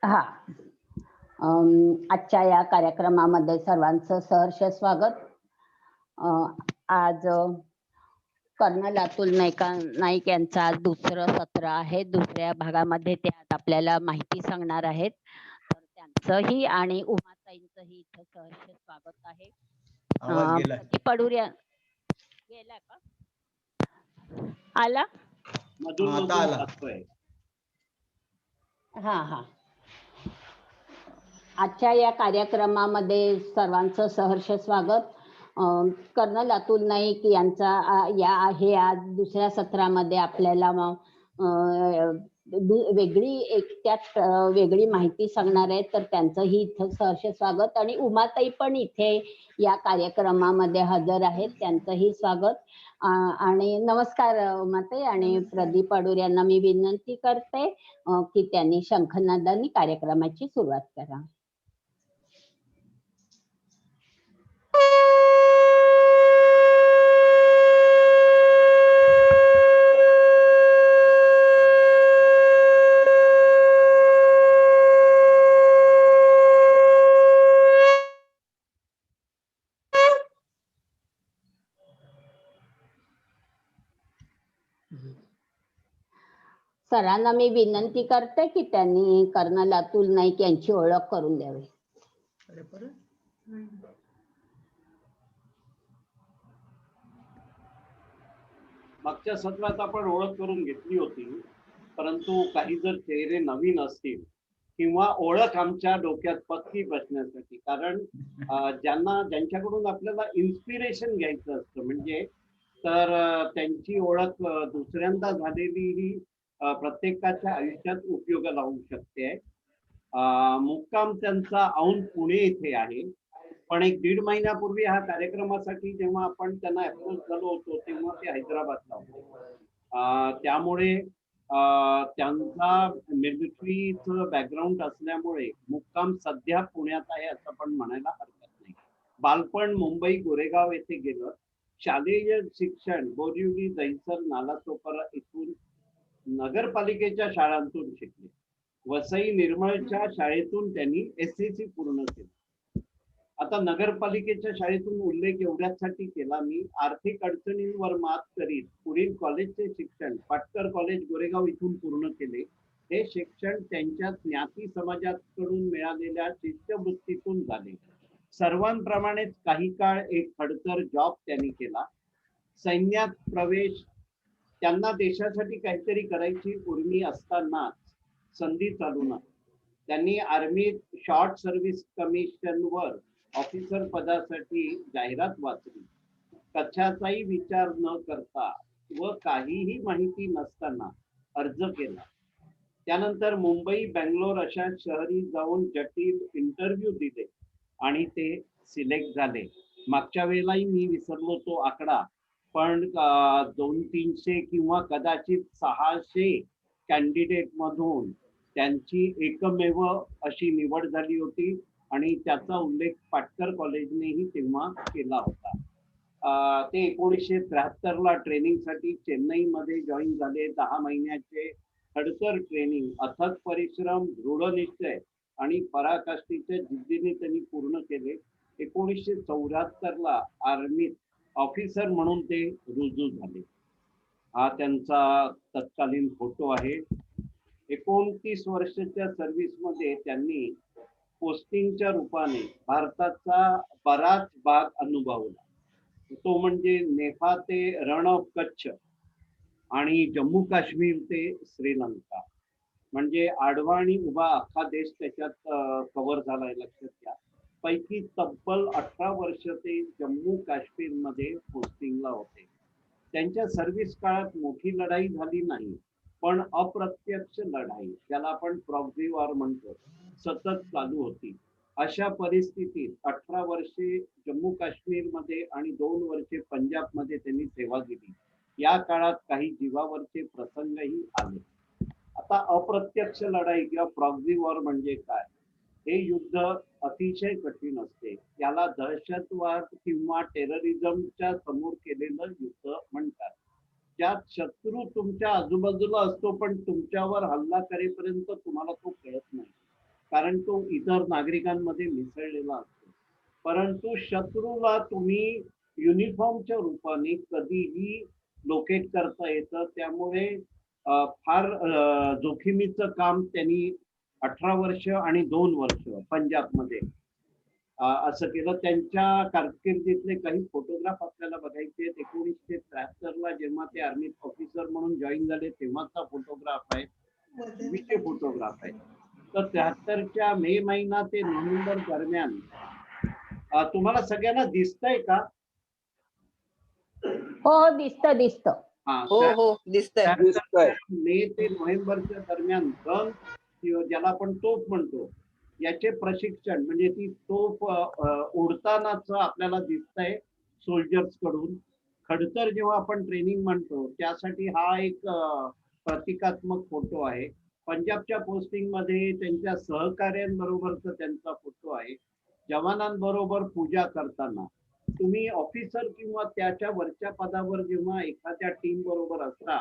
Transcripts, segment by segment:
हा आजच्या या कार्यक्रमामध्ये सर्वांचं सहर्ष स्वागत. आज कर्नल अतुल नाईक यांचं आज दुसरं सत्र आहे. दुसऱ्या भागामध्ये ते आज आपल्याला माहिती सांगणार आहेत. तर त्यांचंही आणि उमाताईंचंही इथं सहर्ष स्वागत आहे. पडूऱ्या गेला का? आला? आता आला. हा. आजच्या या कार्यक्रमामध्ये सर्वांचं सहर्ष स्वागत. कर्नल अतुल नाईक यांचा आज दुसऱ्या सत्रामध्ये आपल्याला वेगळी माहिती सांगणार आहेत. तर त्यांचंही इथं सहर्ष स्वागत. आणि उमाताई पण इथे या कार्यक्रमामध्ये हजर आहेत, त्यांचंही स्वागत. आणि नमस्कार उमाताई. आणि प्रदीप अडूर यांना मी विनंती करते की त्यांनी शंखनादानी कार्यक्रमाची सुरुवात करा. सरांना मी विनंती करते की त्यांनी कर्नल अतुल नाईक यांची ओळख करून द्यावी. मागच्या सत्रात आपण ओळख करून घेतली होती, परंतु काही जर चेहरे नवीन असतील किंवा ओळख आमच्या डोक्यात पक्की बसण्यासाठी, कारण ज्यांच्याकडून आपल्याला इन्स्पिरेशन घ्यायचं असतं म्हणजे, तर त्यांची ओळख दुसऱ्यांदा झालेली ही प्रत्येकाच्या आयुष्यात उपयोगाला होऊ शकते. मुक्काम त्यांचा औंध पुणे इथे आहे, पण 1-1.5 महिन्यापूर्वी हा कार्यक्रमासाठी जेव्हा आपण त्यांना अप्रोच झालो होतो तेव्हा ते हैदराबादला होते. त्यामुळे त्यांचा मिलिटरीचं बॅकग्राऊंड असल्यामुळे मुक्काम सध्या पुण्यात आहे असं पण म्हणायला हरकत नाही. बालपण मुंबई गोरेगाव येथे गेलं. शालेय शिक्षण बोरिवली, दहिसर, नालासोपारा इथून नगरपालिकेच्या शाळांतून शिकले. वसई निर्मळच्या शाळेतून त्यांनी SSC पूर्ण केलं. आता नगरपालिकेच्या शाळेतून उल्लेख एवढ्यासाठी केला मी, आर्थिक अडचणींवर मात करीत पुढील कॉलेजचे शिक्षण पाटकर कॉलेज गोरेगाव इथून पूर्ण केले. हे शिक्षण त्यांच्या ज्ञाती समाजाकडून मिळालेल्या शिष्यवृत्तीतून झाले. सर्वांप्रमाणेच काही काळ एक खडतर जॉब त्यांनी केला. सैन्यात प्रवेश, त्यांना देशासाठी काहीतरी करायची उर्मी असतानाच संधी चालून आली. त्यांनी आर्मीत शॉर्ट सर्व्हिस कमिशनवर ऑफिसर पदासाठी जाहिरात वाचली. कशाचाही विचार न करता व काहीही माहिती नसताना अर्ज केला. त्यानंतर मुंबई, बेंगलोर अशा शहरी जाऊन जटिल इंटरव्ह्यू दिले आणि ते सिलेक्ट झाले. मागच्या वेळेलाही मी विसरलो तो आकडा, पण 200-300 किंवा कदाचित 600 कॅन्डिडेट मधून त्यांची एकमेव अशी निवड झाली होती आणि त्याचा उल्लेख पाटकर कॉलेजनेही तेव्हा केला होता. ते 1973ला ट्रेनिंगसाठी चेन्नईमध्ये जॉईन झाले. 10 महिन्याचे खडतर ट्रेनिंग, अथक परिश्रम, दृढ निश्चय आणि पराकाष्ठेच्या जिद्दीने त्यांनी पूर्ण केले. 1974ला आर्मीत ऑफिसर म्हणून ते रुजू झाले. हा त्यांचा तत्कालीन फोटो आहे. 29 वर्षाच्या सर्व्हिसमध्ये त्यांनी पोस्टिंगच्या रूपाने भारताचा बराच भाग अनुभवला. तो म्हणजे नेपा ते रण ऑफ कच्छ आणि जम्मू काश्मीर ते श्रीलंका, म्हणजे आडवा आणि उभा अख्खा देश त्याच्यात कव्हर झालाय. लक्षात घ्या, पैकी तब्बल 18 वर्ष ते जम्मू काश्मीर मध्ये पोस्टिंगला होते. त्यांच्या सर्व्हिस काळात मोठी लढाई झाली नाही, पण अप्रत्यक्ष लढाई, ज्याला आपण प्रॉक्सी वॉर म्हणतो, सतत चालू होती. अशा परिस्थितीत 18 वर्षे जम्मू काश्मीर मध्ये आणि 2 वर्षे पंजाब मध्ये त्यांनी सेवा दिली. या काळात काही जीवावरचे प्रसंगही आले. आता अप्रत्यक्ष लढाई किंवा प्रॉक्सी वॉर म्हणजे काय? हे युद्ध अतिशय कठीण असते. याला दहशतवाद किंवा टेररिझमच्या समोर केलेलं युद्ध म्हणतात, ज्यात शत्रू तुमच्या आजूबाजूला असतो पण तुमच्यावर हल्ला करेपर्यंत तुम्हाला तो कळत नाही. कारण तो इतर नागरिकांमध्ये मिसळलेला असतो. परंतु शत्रूला तुम्ही युनिफॉर्मच्या रूपाने कधीही लोकेट करता येतं. त्यामुळे फार जोखमीचं काम त्यांनी 18 वर्ष आणि 2 वर्ष पंजाबमध्ये असं केलं. त्यांच्या कारकिर्दीतले काही फोटोग्राफ आपल्याला बघायचे आहेत. 1973 जेव्हा ते आर्मी ऑफिसर म्हणून जॉईन झाले तेव्हाचा फोटोग्राफ आहे. पूर्वीचे फोटोग्राफ आहेत. तर 73च्या मे महिना ते नोव्हेंबर दरम्यान तुम्हाला सगळ्यांना दिसतंय का? हो दिसतं. हो दिसतंय. मे ते नोव्हेंबरच्या दरम्यान गन ज्याला आपण तोफ म्हणतो याचे प्रशिक्षण म्हणजे ती तोफ उडतानाच आपल्याला दिसतंय सोल्जर्स कडून. खडतर जेव्हा आपण ट्रेनिंग म्हणतो त्यासाठी हा एक प्रतिकात्मक फोटो आहे. पंजाबच्या पोस्टिंग मध्ये त्यांच्या सहकार्यांबरोबरचा त्यांचा फोटो आहे. जवानांबरोबर पूजा करताना तुम्ही ऑफिसर किंवा त्याच्या वरच्या पदावर जेव्हा एखाद्या टीम बरोबर असता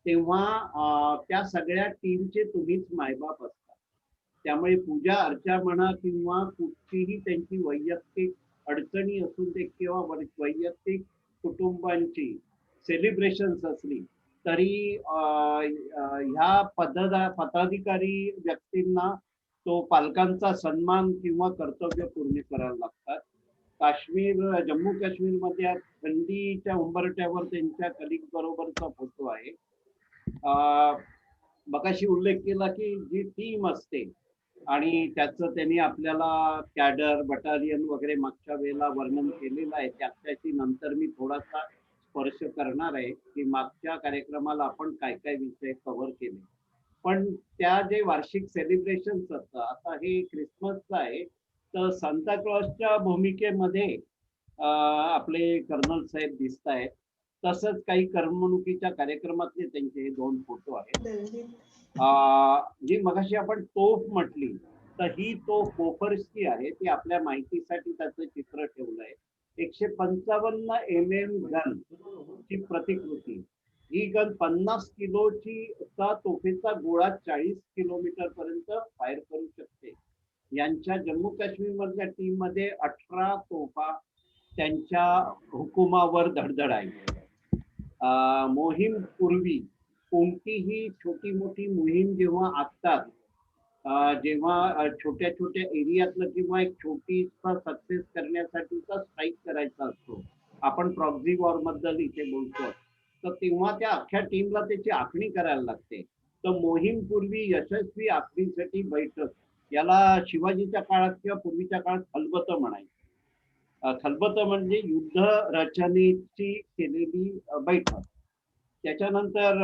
तेव्हा त्या सगळ्या टीमचे तुम्हीच मायबाप असता. त्यामुळे पूजा अर्चा म्हणा किंवा कुठलीही त्यांची वैयक्तिक अडचणी असून ते किंवा वैयक्तिक कुटुंबांची सेलिब्रेशन्स असली तरी ह्या पदाधिकारी व्यक्तींना तो पालकांचा सन्मान किंवा कर्तव्य पूर्ण करायला लागतात. जम्मू काश्मीरमध्ये थंडीच्या उंबरठ्यावर त्यांच्या कलिग बरोबरचा फोटो आहे. मगाशी उल्लेख केला की जी टीम असते आणि त्याचं त्यांनी आपल्याला कॅडर बटालियन वगैरे मागच्या वेळेला वर्णन केलेलं आहे. त्याच्याशी नंतर मी थोडासा स्पर्श करणार आहे की मागच्या कार्यक्रमाला आपण काय काय विषय कव्हर केले. पण त्या जे वार्षिक सेलिब्रेशन्स असतात, आता हे क्रिसमसचं आहे तर सांता क्लॉजच्या भूमिकेमध्ये आपले कर्नल साहेब दिसत आहेत. तसंच काही करमणुकीच्या कार्यक्रमातले त्यांचे हे 2 फोटो आहेत. जी मगाशी आपण तोफ म्हटली तर ही तोफ कोफर्सची आहे. ती आपल्या माहितीसाठी त्याचं चित्र ठेवलंय. 155 mm गन ची प्रतिकृती. ही गन 50 किलोची तोफेचा गोळा 40 किलोमीटर पर्यंत फायर करू शकते. यांच्या जम्मू काश्मीर मधल्या टीम मध्ये 18 तोफा त्यांच्या हुकुमावर धडधडायच्या. मोहीम पूर्वी कोणतीही छोटी मोठी मोहीम जेव्हा आखतात जेव्हा छोट्या छोट्या एरियातलं किंवा एक छोटीसा सक्सेस करण्यासाठीचा स्ट्राईक करायचा असतो. आपण प्रॉक्सी वॉर बद्दल इथे बोलतो तर तेव्हा त्या अख्ख्या टीमला त्याची आखणी करायला लागते. तर मोहीम पूर्वी यशस्वी आखणीसाठी बैठक याला शिवाजीच्या काळात किंवा पूर्वीच्या काळात खलबतं म्हणायचं. खलबतं म्हणजे युद्ध रचनेची केलेली बैठक. त्याच्यानंतर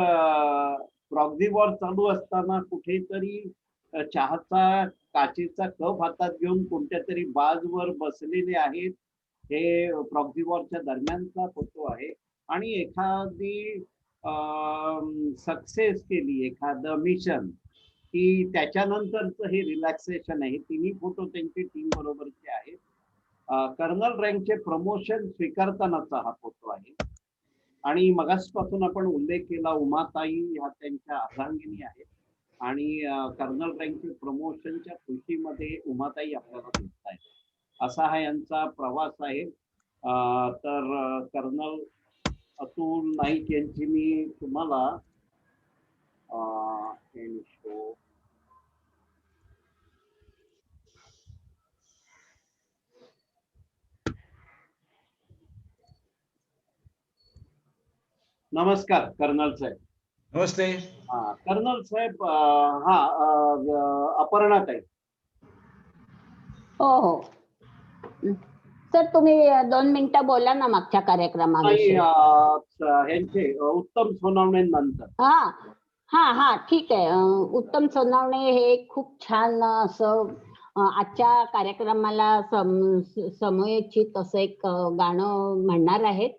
प्रॉक्सी वॉर चालू असताना कुठेतरी चहाचा काचेचा कप हातात घेऊन कोणत्या तरी बाजवर बसलेले आहेत. हे प्रॉक्सी वॉरच्या दरम्यानचा फोटो आहे. आणि एखादी सक्सेस केली एखादं मिशन की त्याच्यानंतरचं हे रिलॅक्सेशन आहे. तिन्ही फोटो त्यांची टीम बरोबरचे आहेत. कर्नल रँकचे प्रमोशन स्वीकारतानाचा हा फोटो आहे. आणि मगासपासून आपण उल्लेख केला उमाताई ह्या त्यांच्या अर्धांगिनी आहेत आणि कर्नल रँकचे प्रमोशनच्या खुशीमध्ये उमाताई आपल्याला दिसत आहेत. असा हा यांचा प्रवास आहे. तर कर्नल अतुल नाईक यांची मी तुम्हाला नमस्कार कर्नल साहेब. नमस्ते. कर्नल साहेब अपर्णा ताई. हो सर तुम्ही 2 मिनिटं बोला ना मागच्या कार्यक्रमाविषयी. ह्यांचे उत्तम सोनवणे नंतर. हा ठीक आहे. उत्तम सोनवणे हे खूप छान असं आजच्या कार्यक्रमाला समयोचित असं एक गाणं म्हणणार आहेत.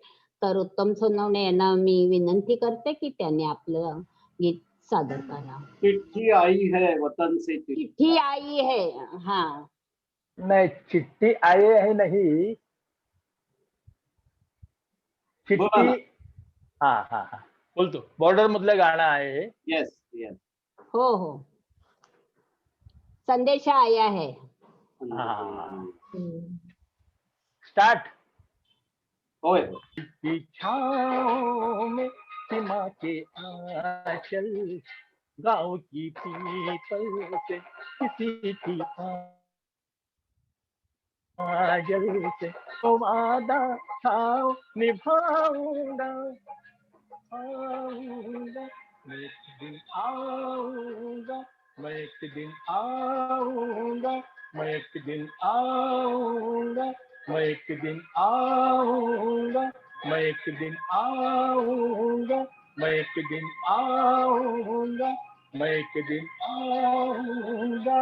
तर उत्तम सोनवणे यांना मी विनंती करते की त्यांनी आपलं गीत सादर करा. चिट्ठी आई है वतन से. चिट्ठी आई है. नाही चिट्ठी आई है नहीं. चिट्ठी हा बोलतो. बॉर्डर मधलं गाणं आहे. येस. हो संदेशा आया है. स्टार्ट. होय. की छाँव में सीमा के आंचल, गाँव की पीपल से किसी की आंचल से तो वादा था निभाऊंगा, आऊंगा, मैं एक दिन आऊंगा, मैं एक दिन आऊंगा, मैं एक दिन आऊंगा, मैं एक दिन आऊंगा, मैं एक दिन आऊंगा, मैं एक दिन आऊंगा, मैं एक दिन आऊंगा.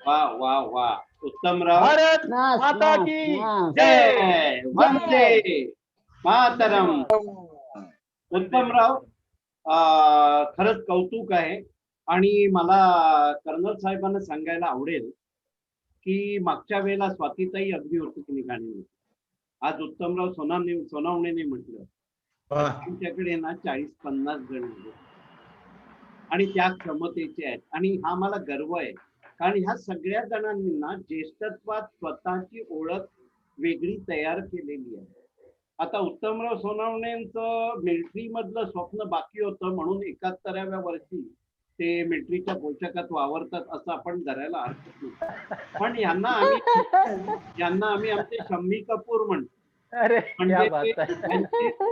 वा वा वा. उत्तमराव, भारत मस्त, माता मस्त, की मस्त. जय वंदे मातरम. उत्तमराव, खरंच कौतुक आहे. आणि मला कर्नल साहेबांना सांगायला आवडेल की मागच्या वेळेला स्वातीताई अगदी होती की गाणी. आज उत्तमराव सोनावणेने म्हटलं त्यांच्याकडे ना 40-50 जण आहेत आणि त्या क्षमतेचे आहेत. आणि हा मला गर्व आहे, कारण ह्या सगळ्या जणांनी ना ज्येष्ठत्वात स्वतःची ओळख वेगळी तयार केलेली आहे. आता उत्तमराव सोनावणेंचं मिलिटरी मधलं स्वप्न बाकी होतं म्हणून 71व्या वर्षी ते मिलिटरीच्या पोशाखात वावरतात असं आपण धरायला हरकत नाही. पण यांना आम्ही आमचे शम्मी कपूर म्हणतो. अरे म्हणजे क्या बात है.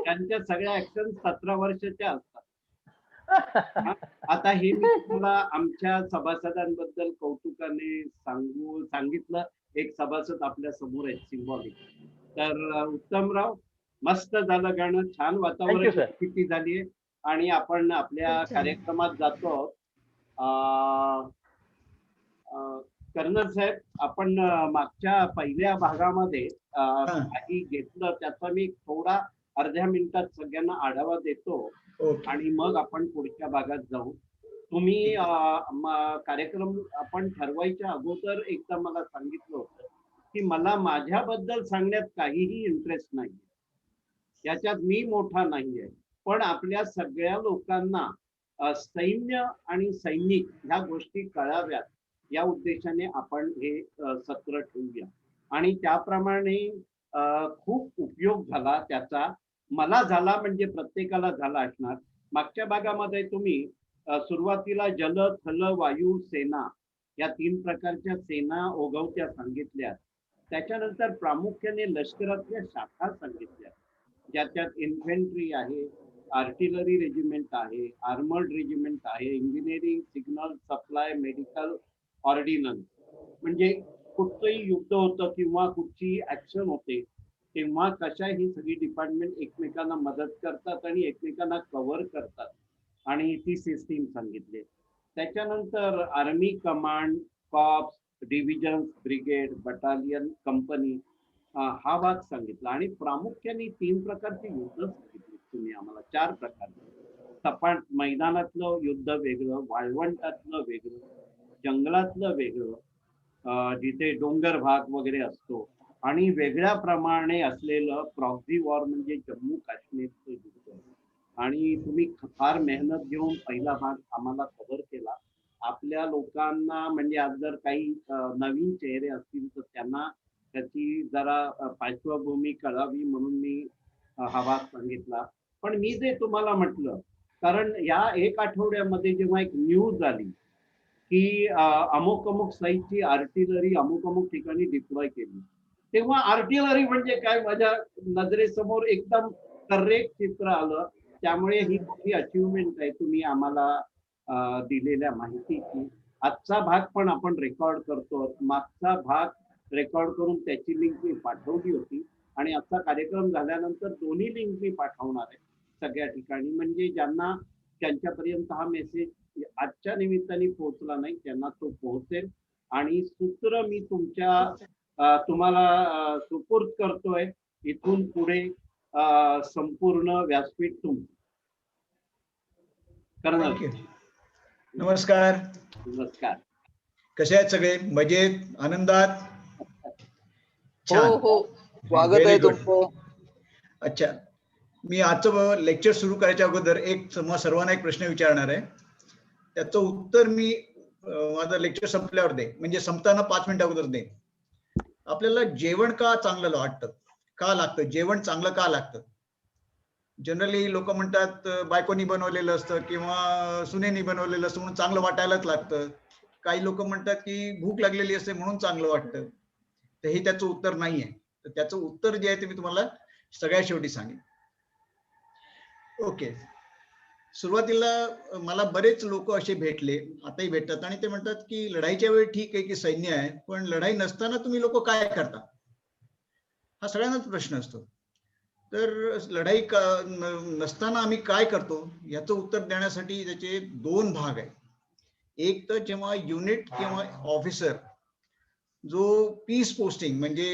त्यांच्या सगळ्या ऍक्शन 17 वर्षाच्या असतात. आता हे मी तुम्हाला आमच्या सभासदांबद्दल कौतुकाने सांगितलं. एक सभासद आपल्या समोर आहेत सिम्बॉलिक. तर उत्तमराव, मस्त झालं गाणं, छान वातावरण स्थिती झालीये आणि आपण आपल्या कार्यक्रमात जातो. कर्नल साहेब, आपण मागच्या पहिल्या भागामध्ये काही घेतलं, त्याचा मी थोडा अर्ध्या मिनिटात सगळ्यांना आढावा देतो आणि मग आपण पुढच्या भागात जाऊ. तुम्ही कार्यक्रम आपण ठरवायच्या अगोदर एकदा मला सांगितलं होतं की मला माझ्याबद्दल सांगण्यात काहीही इंटरेस्ट नाही, याच्यात मी मोठा नाहीये, पण आपल्या सगळ्या लोकांना सैन्य आणि सैनिक ह्या गोष्टी कळाव्यात या उद्देशाने आपण हे सत्र ठेवूया. आणि त्याप्रमाणे खूप उपयोग झाला त्याचा. मला झाला म्हणजे प्रत्येकाला झाला असणार. मागच्या भागामध्ये तुम्ही सुरुवातीला जल, थल, वायू, सेना या 3 प्रकारच्या सेना ओघवत्या सांगितल्या. त्याच्यानंतर प्रामुख्याने लष्करातल्या शाखा सांगितल्या, ज्याच्यात इन्फेंट्री आहे, आर्टिलरी रेजिमेंट आहे, आर्मर्ड रेजिमेंट आहे, engineering, signal, supply, medical, ordnance. म्हणजे कुठचंही युद्ध होतं किंवा कुठची ऍक्शन होते तेव्हा कशा ही सगळी डिपार्टमेंट एकमेकांना मदत करतात आणि एकमेकांना कव्हर करतात, आणि ती सिस्टीम सांगितली. त्याच्यानंतर army command, corps, division, brigade, battalion, company हा भाग सांगितला. आणि प्रामुख्याने 3 प्रकारची युद्ध सांगितली तुम्ही आम्हाला. 4 प्रकारचे. सपाट मैदानातलं युद्ध वेगळं, वाळवंटातलं वेगळं, जंगलातलं वेगळं, जिथे डोंगर भाग वगैरे असतो, आणि वेगळ्या प्रमाणे असलेलं प्रॉक्सी वॉर म्हणजे जम्मू काश्मीरचं युद्ध. आणि तुम्ही फार मेहनत घेऊन पहिला भाग आम्हाला कव्हर केला. आपल्या लोकांना म्हणजे आज जर काही नवीन चेहरे असतील तर त्यांना त्याची जरा पार्श्वभूमी कळावी म्हणून मी हा भाग सांगितला. पण मी जे तुम्हाला म्हटलं, कारण या 1 आठवड्यामध्ये जेव्हा एक न्यूज आली की अमुक अमुक साईजची आर्टिलरी अमुक अमुक ठिकाणी डिप्लॉय केली, तेव्हा आर्टिलरी म्हणजे काय माझ्या नजरेसमोर एकदम करेक्ट चित्र आलं. त्यामुळे ही मोठी अचिव्हमेंट आहे तुम्ही आम्हाला दिलेल्या माहितीची. आजचा भाग पण आपण रेकॉर्ड करतो. मागचा भाग रेकॉर्ड करून त्याची लिंक मी पाठवली होती आणि आजचा कार्यक्रम झाल्यानंतर दोन्ही लिंक मी पाठवणार आहे सगळ्या ठिकाणी. म्हणजे ज्यांना त्यांच्यापर्यंत हा मेसेज आजच्या निमित्ताने पोहोचला नाही त्यांना तो पोहोचेल. आणि सूत्र मी तुम्हाला सुपूर्द करतोय. इथून पुढे संपूर्ण व्यासपीठ तुमचं. नमस्कार. नमस्कार. कसे आहेत सगळे? मजेत, आनंदात? हो, स्वागत आहे तुमचं. अच्छा, मी आजचं लेक्चर सुरू करायच्या अगोदर सर्वांना एक प्रश्न विचारणार आहे. त्याचं उत्तर मी माझं लेक्चर संपल्यावर दे, म्हणजे संपताना 5 मिनिटं अगोदर दे. आपल्याला जेवण का चांगलं वाटतं, का लागतं, जेवण चांगलं का लागतं? जनरली लोक म्हणतात बायकोनी बनवलेलं असतं किंवा सुनेनी बनवलेलं असतं म्हणून चांगलं वाटायलाच लागतं. काही लोक म्हणतात की भूक लागलेली असते म्हणून चांगलं वाटतं. तर हे त्याचं उत्तर नाहीये. तर त्याचं उत्तर जे आहे ते मी तुम्हाला सगळ्यात शेवटी सांगेन. ओके, सुरुवातीला मला बरेच लोक असे भेटले, आताही भेटतात, आणि ते म्हणतात की लढाईच्या वेळी ठीक आहे की सैन्य आहे, पण लढाई नसताना तुम्ही लोक काय करता, हा सगळ्यांनाच प्रश्न असतो. तर लढाई नसताना आम्ही काय करतो याचं उत्तर देण्यासाठी त्याचे 2 भाग आहेत. एक तर जेव्हा युनिट किंवा ऑफिसर जो पीस पोस्टिंग म्हणजे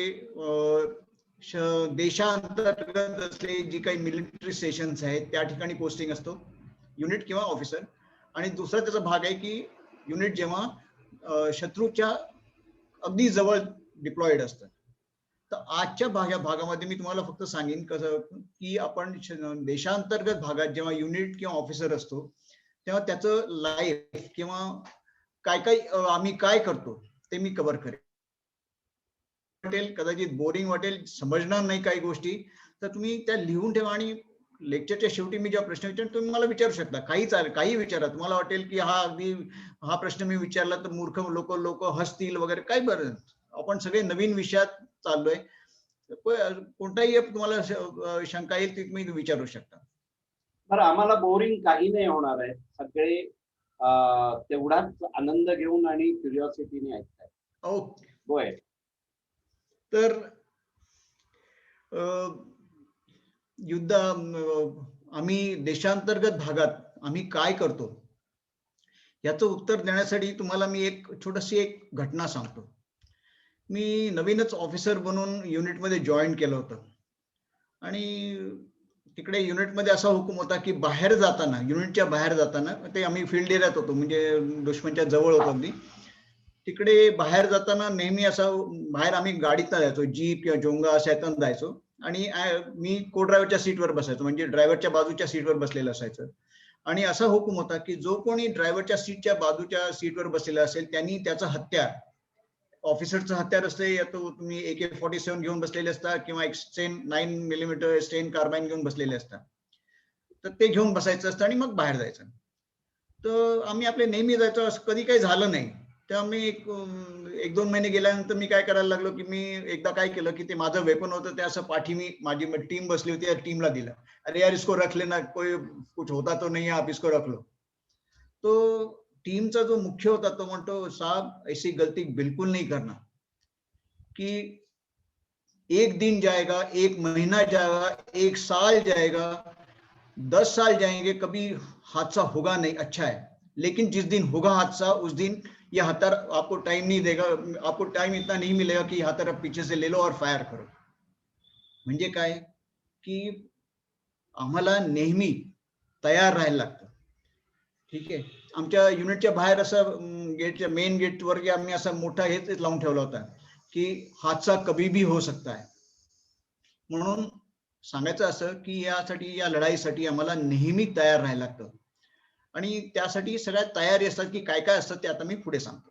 देशांतर्गत असले जी काही मिलिटरी स्टेशन्स आहेत त्या ठिकाणी पोस्टिंग असतो युनिट किंवा ऑफिसर. आणि दुसरा त्याचा भाग आहे की युनिट जेव्हा शत्रूच्या अगदी जवळ डिप्लॉइड असतं. तर आजच्या भागामध्ये मी तुम्हाला फक्त सांगेन कसं की आपण देशांतर्गत भागात जेव्हा युनिट किंवा ऑफिसर असतो तेव्हा त्याचं लाईफ किंवा काय काय आम्ही काय करतो ते मी कव्हर करेन. वाटेल कदाचित बोरिंग वाटेल, समजणार नाही काही गोष्टी, तर तुम्ही त्या लिहून ठेवा आणि लेक्चरच्या शेवटी मी जेव्हा प्रश्न विचार तुम्ही मला विचारू शकता, काही चालेल, काही विचारा. तुम्हाला वाटेल की हा प्रश्न मी विचारला तर मूर्ख लोक हसतील वगैरे, काही बरं, आपण सगळे नवीन विषयात चाललोय. कोणताही तुम्हाला शंका येईल ती तुम्ही विचारू शकता. बरं, आम्हाला बोरिंग काही नाही होणार आहे. सगळे तेवढाच आनंद घेऊन आणि क्युरिओसिटीने ऐकताय. ओके, होय. तर युद्ध आम्ही देशांतर्गत भागात आम्ही काय करतो याचं उत्तर देण्यासाठी तुम्हाला मी एक छोटीशी घटना सांगतो. मी नवीनच ऑफिसर बनून युनिटमध्ये जॉईन केलं होतं आणि तिकडे युनिटमध्ये असा हुकूम होता की बाहेर जाताना, युनिटच्या बाहेर जाताना, ते आम्ही फील्ड एरियात होतो म्हणजे दुश्मनच्या जवळ होतो अगदी, तिकडे बाहेर जाताना नेहमी असं बाहेर आम्ही गाडीत जायचो, जीप किंवा जोंगा अशातून जायचो आणि मी को ड्रायव्हरच्या सीटवर बसायचो, म्हणजे ड्रायव्हरच्या बाजूच्या सीटवर बसलेलं असायचं. आणि असा हुकूम होता की जो कोणी ड्रायव्हरच्या सीटच्या बाजूच्या सीटवर बसलेला असेल त्यांनी त्याचं हत्यार, ऑफिसरचं हत्यार असते, या तो तुम्ही AK-47 घेऊन बसलेले असता किंवा एक्सटेन 9mm स्टेन कार्बाईन घेऊन बसलेले असतात, तर ते घेऊन बसायचं असतं आणि मग बाहेर जायचं. तर आम्ही आपले नेहमी जायचो, कधी काही झालं नाही. तेव्हा मी 1-2 महिने गेल्यानंतर मी काय करायला लागलो की मी एकदा काय केलं की ते माझं वेपन होतं ते असं पाठी, मी माझी टीम बसली होती, टीमला दिलं. अरे यार इसको रख लेना, कोई कुछ होता तो नहीं, आप इसको रख लो. तो टीमचा जो मुख्य होता तो म्हणतो, साहब ऐसी गलती बिल्कुल नहीं करना, कि 1 दिन जाएगा, 1 महीना जाएगा, 1 साल जाएगा, 10 साल जाएंगे, कभी हादसा होगा नहीं, अच्छा है, लेकिन जिस दिन होगा हादसा उस दिन यह हथियार आपको टाइम नहीं देगा, आपको टाइम इतना नहीं मिलेगा कि हथियार आप पीछे से ले लो और फायर करो. म्हणजे काय की आम्हाला नेहमी तयार राहायला लागतं. ठीक आहे, आमच्या युनिटच्या बाहेर असं गेटच्या मेन गेटवर आम्ही असा मोठा हेच लावून ठेवला होता की हादसा कभी भी हो सकता है. म्हणून सांगायचं असं की यासाठी, या लढाईसाठी आम्हाला नेहमी तयार राहायला लागतं आणि त्यासाठी सगळ्यात तयारी असतात की काय काय असतं ते आता मी पुढे सांगतो.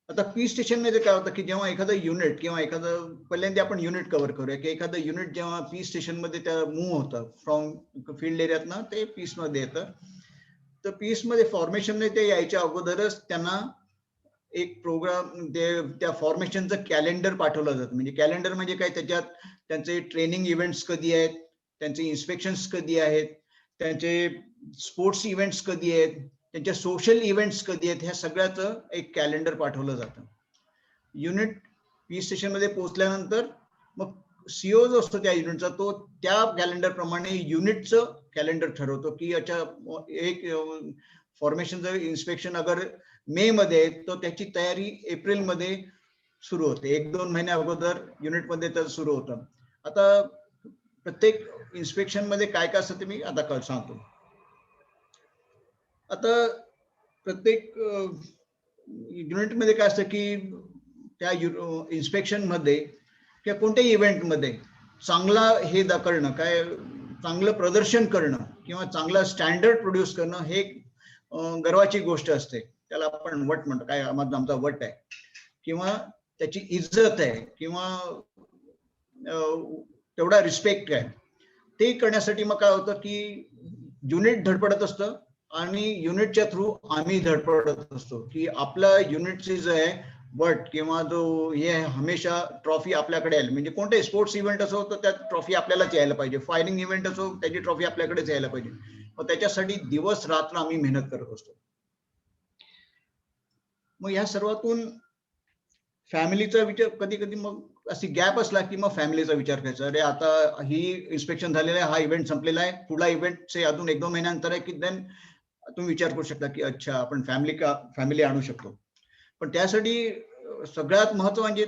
आता पीस स्टेशन मध्ये काय होतं की जेव्हा एखादं युनिट किंवा एखादं, पहिल्यांदा आपण युनिट कव्हर करूया की एखादं युनिट जेव्हा पीस स्टेशन मध्ये त्या मूव्ह होतं फ्रॉम फील्ड एरियातनं ते पीस मध्ये येतं, तर पीस मध्ये फॉर्मेशन मध्ये ते यायच्या अगोदरच त्यांना एक प्रोग्राम, त्या फॉर्मेशनचं कॅलेंडर पाठवलं जातं. म्हणजे कॅलेंडर म्हणजे काय, त्याच्यात त्यांचे ट्रेनिंग इव्हेंट्स कधी आहेत, त्यांचे इन्स्पेक्शन्स कधी आहेत, त्यांचे स्पोर्ट्स इव्हेंट्स कधी आहेत, त्यांच्या सोशल इव्हेंट्स कधी आहेत, ह्या सगळ्याचं एक कॅलेंडर पाठवलं जातं. युनिट पीस स्टेशन मध्ये पोहोचल्यानंतर मग सीओ जो असतो त्या युनिटचा, तो त्या कॅलेंडर प्रमाणे युनिटचं कॅलेंडर ठरवतो की याच्या एक फॉर्मेशनचं इन्स्पेक्शन अगर मे मध्ये आहे तर त्याची तयारी एप्रिल मध्ये सुरू होते, 1-2 महिन्या अगोदर युनिट मध्ये तर सुरू होतं. आता प्रत्येक इन्स्पेक्शन मध्ये काय काय असतं ते मी आता सांगतो. आता प्रत्येक युनिट मध्ये काय असतं की त्या इन्स्पेक्शन मध्ये किंवा कोणत्याही इव्हेंट मध्ये चांगला हे करणं, काय चांगलं प्रदर्शन करणं किंवा चांगला स्टँडर्ड प्रोड्यूस करणं हे गर्वाची गोष्ट असते. त्याला आपण वट म्हणतो, काय आमचा वट आहे किंवा त्याची इज्जत आहे किंवा तेवढा रिस्पेक्ट आहे, ते करण्यासाठी मग काय होतं की युनिट धडपडत असतं आणि युनिटच्या थ्रू आम्ही धडपडत असतो की आपल्या युनिटचे जे आहे वट किंवा जो हे हमेशा ट्रॉफी आपल्याकडे यायला, म्हणजे कोणते स्पोर्ट्स इव्हेंट असो तर त्यात ट्रॉफी आपल्यालाच यायला पाहिजे, फायरिंग इव्हेंट असो त्याची ट्रॉफी आपल्याकडेच यायला पाहिजे. मग त्याच्यासाठी दिवस रात्र आम्ही मेहनत करत असतो. मग ह्या सर्वातून फॅमिलीचा विचार, कधी कधी मग अशी गॅप असला की मग फॅमिलीचा विचार करायचा, अरे आता ही इन्स्पेक्शन झालेलं आहे, हा इव्हेंट संपलेला आहे, पुढला इव्हेंटचे अजून 1-2 महिन्यानंतर आहे, की देन तुम्ही विचार करू शकता की अच्छा आपण फॅमिली आणू शकतो. पण त्यासाठी सगळ्यात महत्व म्हणजे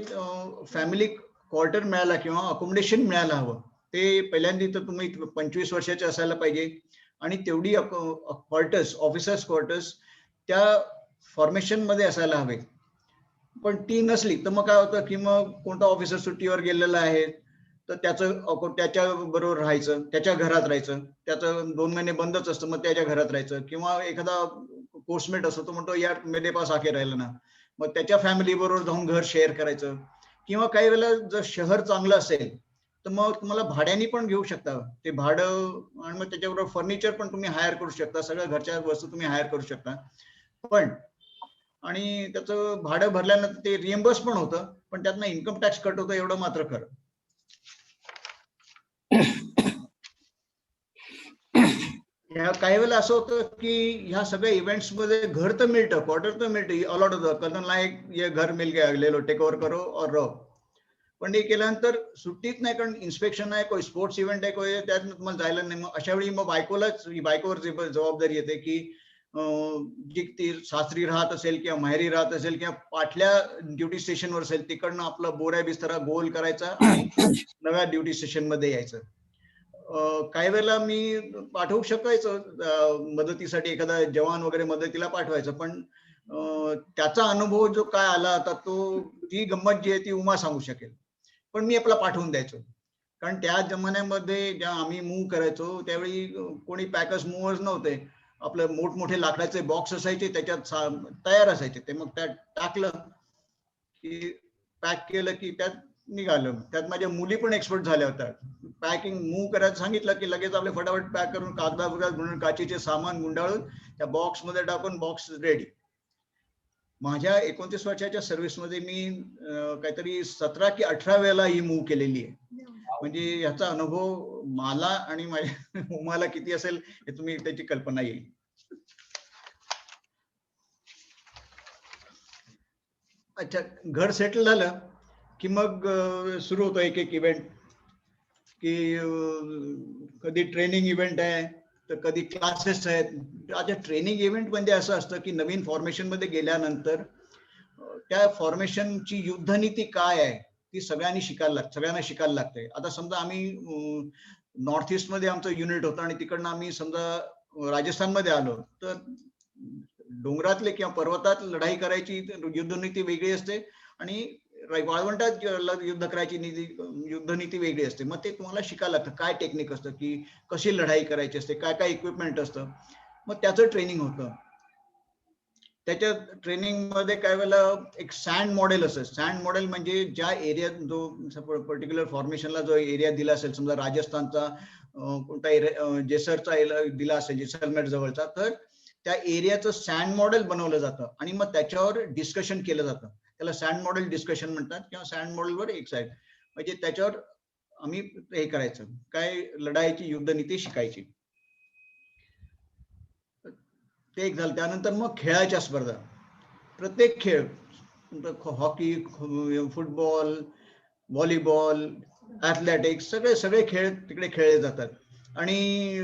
फॅमिली क्वार्टर मिळाला किंवा अकोमोडेशन मिळायला हवं. ते पहिल्यांदा तर तुम्ही 25 वर्षाचे असायला पाहिजे आणि तेवढी क्वार्टर्स, ऑफिसर्स क्वार्टर्स त्या फॉर्मेशन मध्ये असायला हवे. पण ती नसली तर मग काय होतं की मग कोणता ऑफिसर सुट्टीवर गेलेला आहे तर त्याच्या बरोबर राहायचं, त्याच्या घरात राहायचं, त्याचं 2 महिने बंदच असतं मग त्याच्या घरात राहायचं, किंवा एखादा पोस्टमेट असतो तो म्हणतो यार मेरे पास आके राहिला ना, मग त्याच्या फॅमिली बरोबर जाऊन घर शेअर करायचं. किंवा काही वेळेला जर शहर चांगलं असेल तर मग तुम्हाला भाड्याने पण घेऊ शकता ते भाडं, आणि मग त्याच्याबरोबर फर्निचर पण तुम्ही हायर करू शकता, सगळ्या घरच्या वस्तू तुम्ही हायर करू शकता. पण आणि त्याचं भाडं भरल्यानंतर ते रिएम्बर्स पण होतं, पण त्यातनं इन्कम टॅक्स कट होतं एवढं मात्र खरं. काही वेळेला असं होतं की ह्या सगळ्या इव्हेंट्स मध्ये घर तर मिळतं, क्वार्टर तर मिळतं, अलॉट होतं, कर्नल नायक ये घर मिल गया, ले लो, टेक ओव्हर करो और रहो. पण हे केल्यानंतर सुट्टीच नाही, कारण इन्स्पेक्शन आहे, कोई स्पोर्ट्स इव्हेंट आहे, कोई त्यात तुम्हाला जायला नाही. मग अशा वेळी मग बायकोवर जबाबदारी येते की जी ती सासरी राहत असेल किंवा माहेरी राहत असेल किंवा पाठल्या ड्युटी स्टेशनवर असेल, तिकडनं आपलं बोऱ्या बिस्तरा गोल करायचा आणि नव्या ड्युटी स्टेशन मध्ये यायचं. काही वेळेला मी पाठवू शकायचो मदतीसाठी, एखादा जवान वगैरे मदतीला पाठवायचं, पण त्याचा अनुभव जो काय आला आता ती गंमत जी आहे ती उमा सांगू शकेल. पण मी आपला पाठवून द्यायचो, कारण त्या जमान्यामध्ये ज्या आम्ही मूव्ह करायचो त्यावेळी कोणी पॅकर्स मूव्हर्स नव्हते. आपलं मोठमोठे लाकडाचे बॉक्स असायचे, त्याच्यात तयार असायचे, ते मग त्यात टाकलं की पॅक केलं की त्यात निघालं. त्यात माझ्या मुली पण एक्सपर्ट झाल्या होत्या. पॅकिंग मूव्ह करायला सांगितलं की लगेच आपले फटाफट पॅक करून कागदा गुंडाळून काचेचे सामान गुंडाळून त्या बॉक्स मध्ये टाकून बॉक्स रेडी. माझ्या 29 वर्षाच्या सर्व्हिसमध्ये मी काहीतरी 17 की 18 वेळेला ही मूव्ह केलेली आहे. म्हणजे याचा अनुभव मला आणि माझ्या उमाला किती असेल हे तुम्ही त्याची कल्पना येईल. अच्छा, घर सेटल झालं की मग सुरू होतो एक एक इव्हेंट, की कधी ट्रेनिंग इव्हेंट आहे तर कधी क्लासेस आहेत. आता ट्रेनिंग इव्हेंट म्हणजे असं असतं की नवीन फॉर्मेशन मध्ये गेल्यानंतर त्या फॉर्मेशनची युद्धनीती काय आहे ती सगळ्यांना शिकायला लागते. आता समजा आम्ही नॉर्थ ईस्ट मध्ये आमचं युनिट होतं आणि तिकडनं आम्ही समजा राजस्थानमध्ये आलो, तर डोंगरातले किंवा पर्वतात लढाई करायची युद्धनीती वेगळी असते आणि वाळवंटात युद्ध करायची युद्धनीती वेगळी असते. मग ते तुम्हाला शिकायला लागतं, काय टेक्निक असतं, की कशी लढाई करायची असते, काय काय इक्विपमेंट असतं. मग त्याचं ट्रेनिंग होतं. त्याच्या ट्रेनिंग मध्ये काय वेळेला एक सँड मॉडेल असतं. सँड मॉडेल म्हणजे ज्या एरियात जो पर्टिक्युलर फॉर्मेशनला जो एरिया दिला असेल, समजा राजस्थानचा कोणता जेसरचा दिला असेल, जैसलमेर जवळचा, तर त्या एरियाचं सँड मॉडेल बनवलं जातं आणि मग त्याच्यावर डिस्कशन केलं जातं. त्याला सँड मॉडेल डिस्कशन म्हणतात किंवा सँड मॉडेलवर एक साईड, म्हणजे त्याच्यावर आम्ही हे करायचं, काय लढाईची युद्धनीती शिकायची. ते एक झालं. त्यानंतर मग खेळाच्या स्पर्धा, प्रत्येक खेळ, हॉकी, फुटबॉल, व्हॉलीबॉल, ऍथलेटिक्स, सगळे खेळ तिकडे खेळले जातात. आणि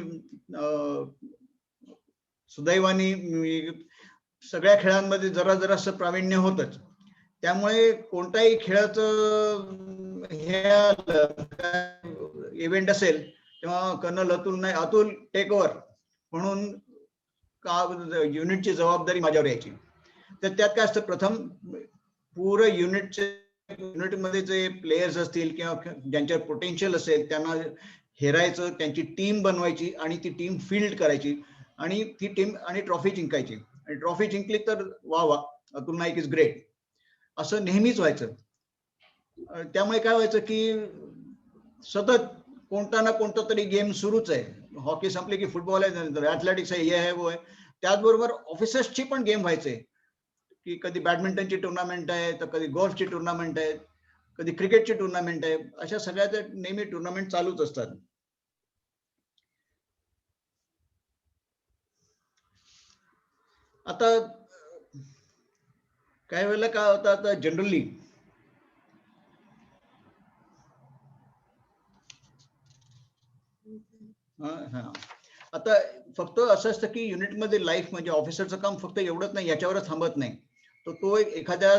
सुदैवाने सगळ्या खेळांमध्ये जरासं प्रावीण्य होतच. त्यामुळे कोणताही खेळाचं हे इव्हेंट असेल तेव्हा कर्नल अतुल टेक ओव्हर म्हणून युनिटची जबाबदारी माझ्यावर यायची. तर त्यात काय असतं, प्रथम पूर्ण युनिटमध्ये जे प्लेयर्स असतील किंवा ज्यांच्यावर पोटेन्शियल असेल त्यांना हेरायचं, त्यांची टीम बनवायची आणि ती टीम फील्ड करायची आणि ती टीम आणि ट्रॉफी जिंकायची. आणि ट्रॉफी जिंकली तर वा वा, अतुल नाईक इज ग्रेट, असं नेहमीच व्हायचं. त्यामुळे काय व्हायचं की सतत कोणता ना कोणता तरी गेम सुरूच आहे. हॉकी संपली की फुटबॉल आहे, ऍथलेटिक्स आहे, हे आहे वो आहे. त्याचबरोबर ऑफिसर्सची पण गेम व्हायचे की कधी बॅडमिंटनची टुर्नामेंट आहे, तर कधी गोल्फची टुर्नामेंट आहे, कधी क्रिकेटची टुर्नामेंट आहे. अशा सगळ्या नेहमी टुर्नामेंट चालूच असतात. आता काही वेळेला काय होतं, आता जनरली आता फक्त असं असतं की युनिटमध्ये लाईफ म्हणजे ऑफिसरचं काम फक्त एवढंच नाही, याच्यावरच थांबत नाही. तो एक एखाद्या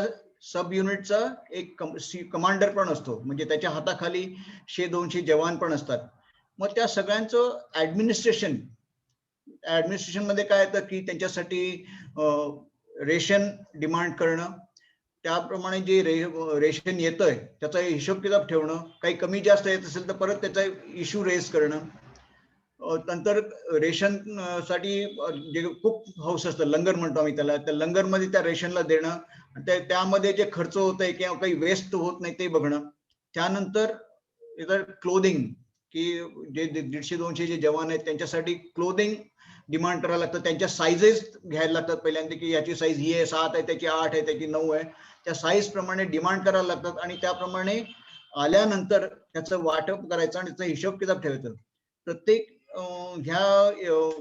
सब युनिटचा एक कमांडर पण असतो, म्हणजे त्याच्या हाताखाली 100-200 जवान पण असतात. मग त्या सगळ्यांचं ऍडमिनिस्ट्रेशन मध्ये काय येतं की त्यांच्यासाठी रेशन डिमांड करणं, त्याप्रमाणे जे रेशन येतंय त्याचा हिशोब किताब ठेवणं, काही कमी जास्त येत असेल तर परत त्याचा इश्यू रेज करणं. नंतर रेशन साठी जे कुक हाऊस असतं, लंगर म्हणतो आम्ही त्याला, त्या लंगरमध्ये त्या रेशनला देणं, त्यामध्ये जे खर्च होत आहे किंवा काही वेस्ट होत नाही ते बघणं. त्यानंतर क्लोदिंग, की जे 150-200 जे जवान आहेत त्यांच्यासाठी क्लोदिंग डिमांड करायला लागतं, त्यांच्या साईजेस घ्यायला लागतात पहिल्यांदा, की याची साईज ही आहे, 7 आहे, त्याची 8 आहे, त्याची 9 आहे. त्या साईज प्रमाणे डिमांड करायला लागतात आणि त्याप्रमाणे आल्यानंतर त्याचं वाटप करायचं आणि त्याचा हिशोब किताब ठेवायचं. प्रत्येक ह्या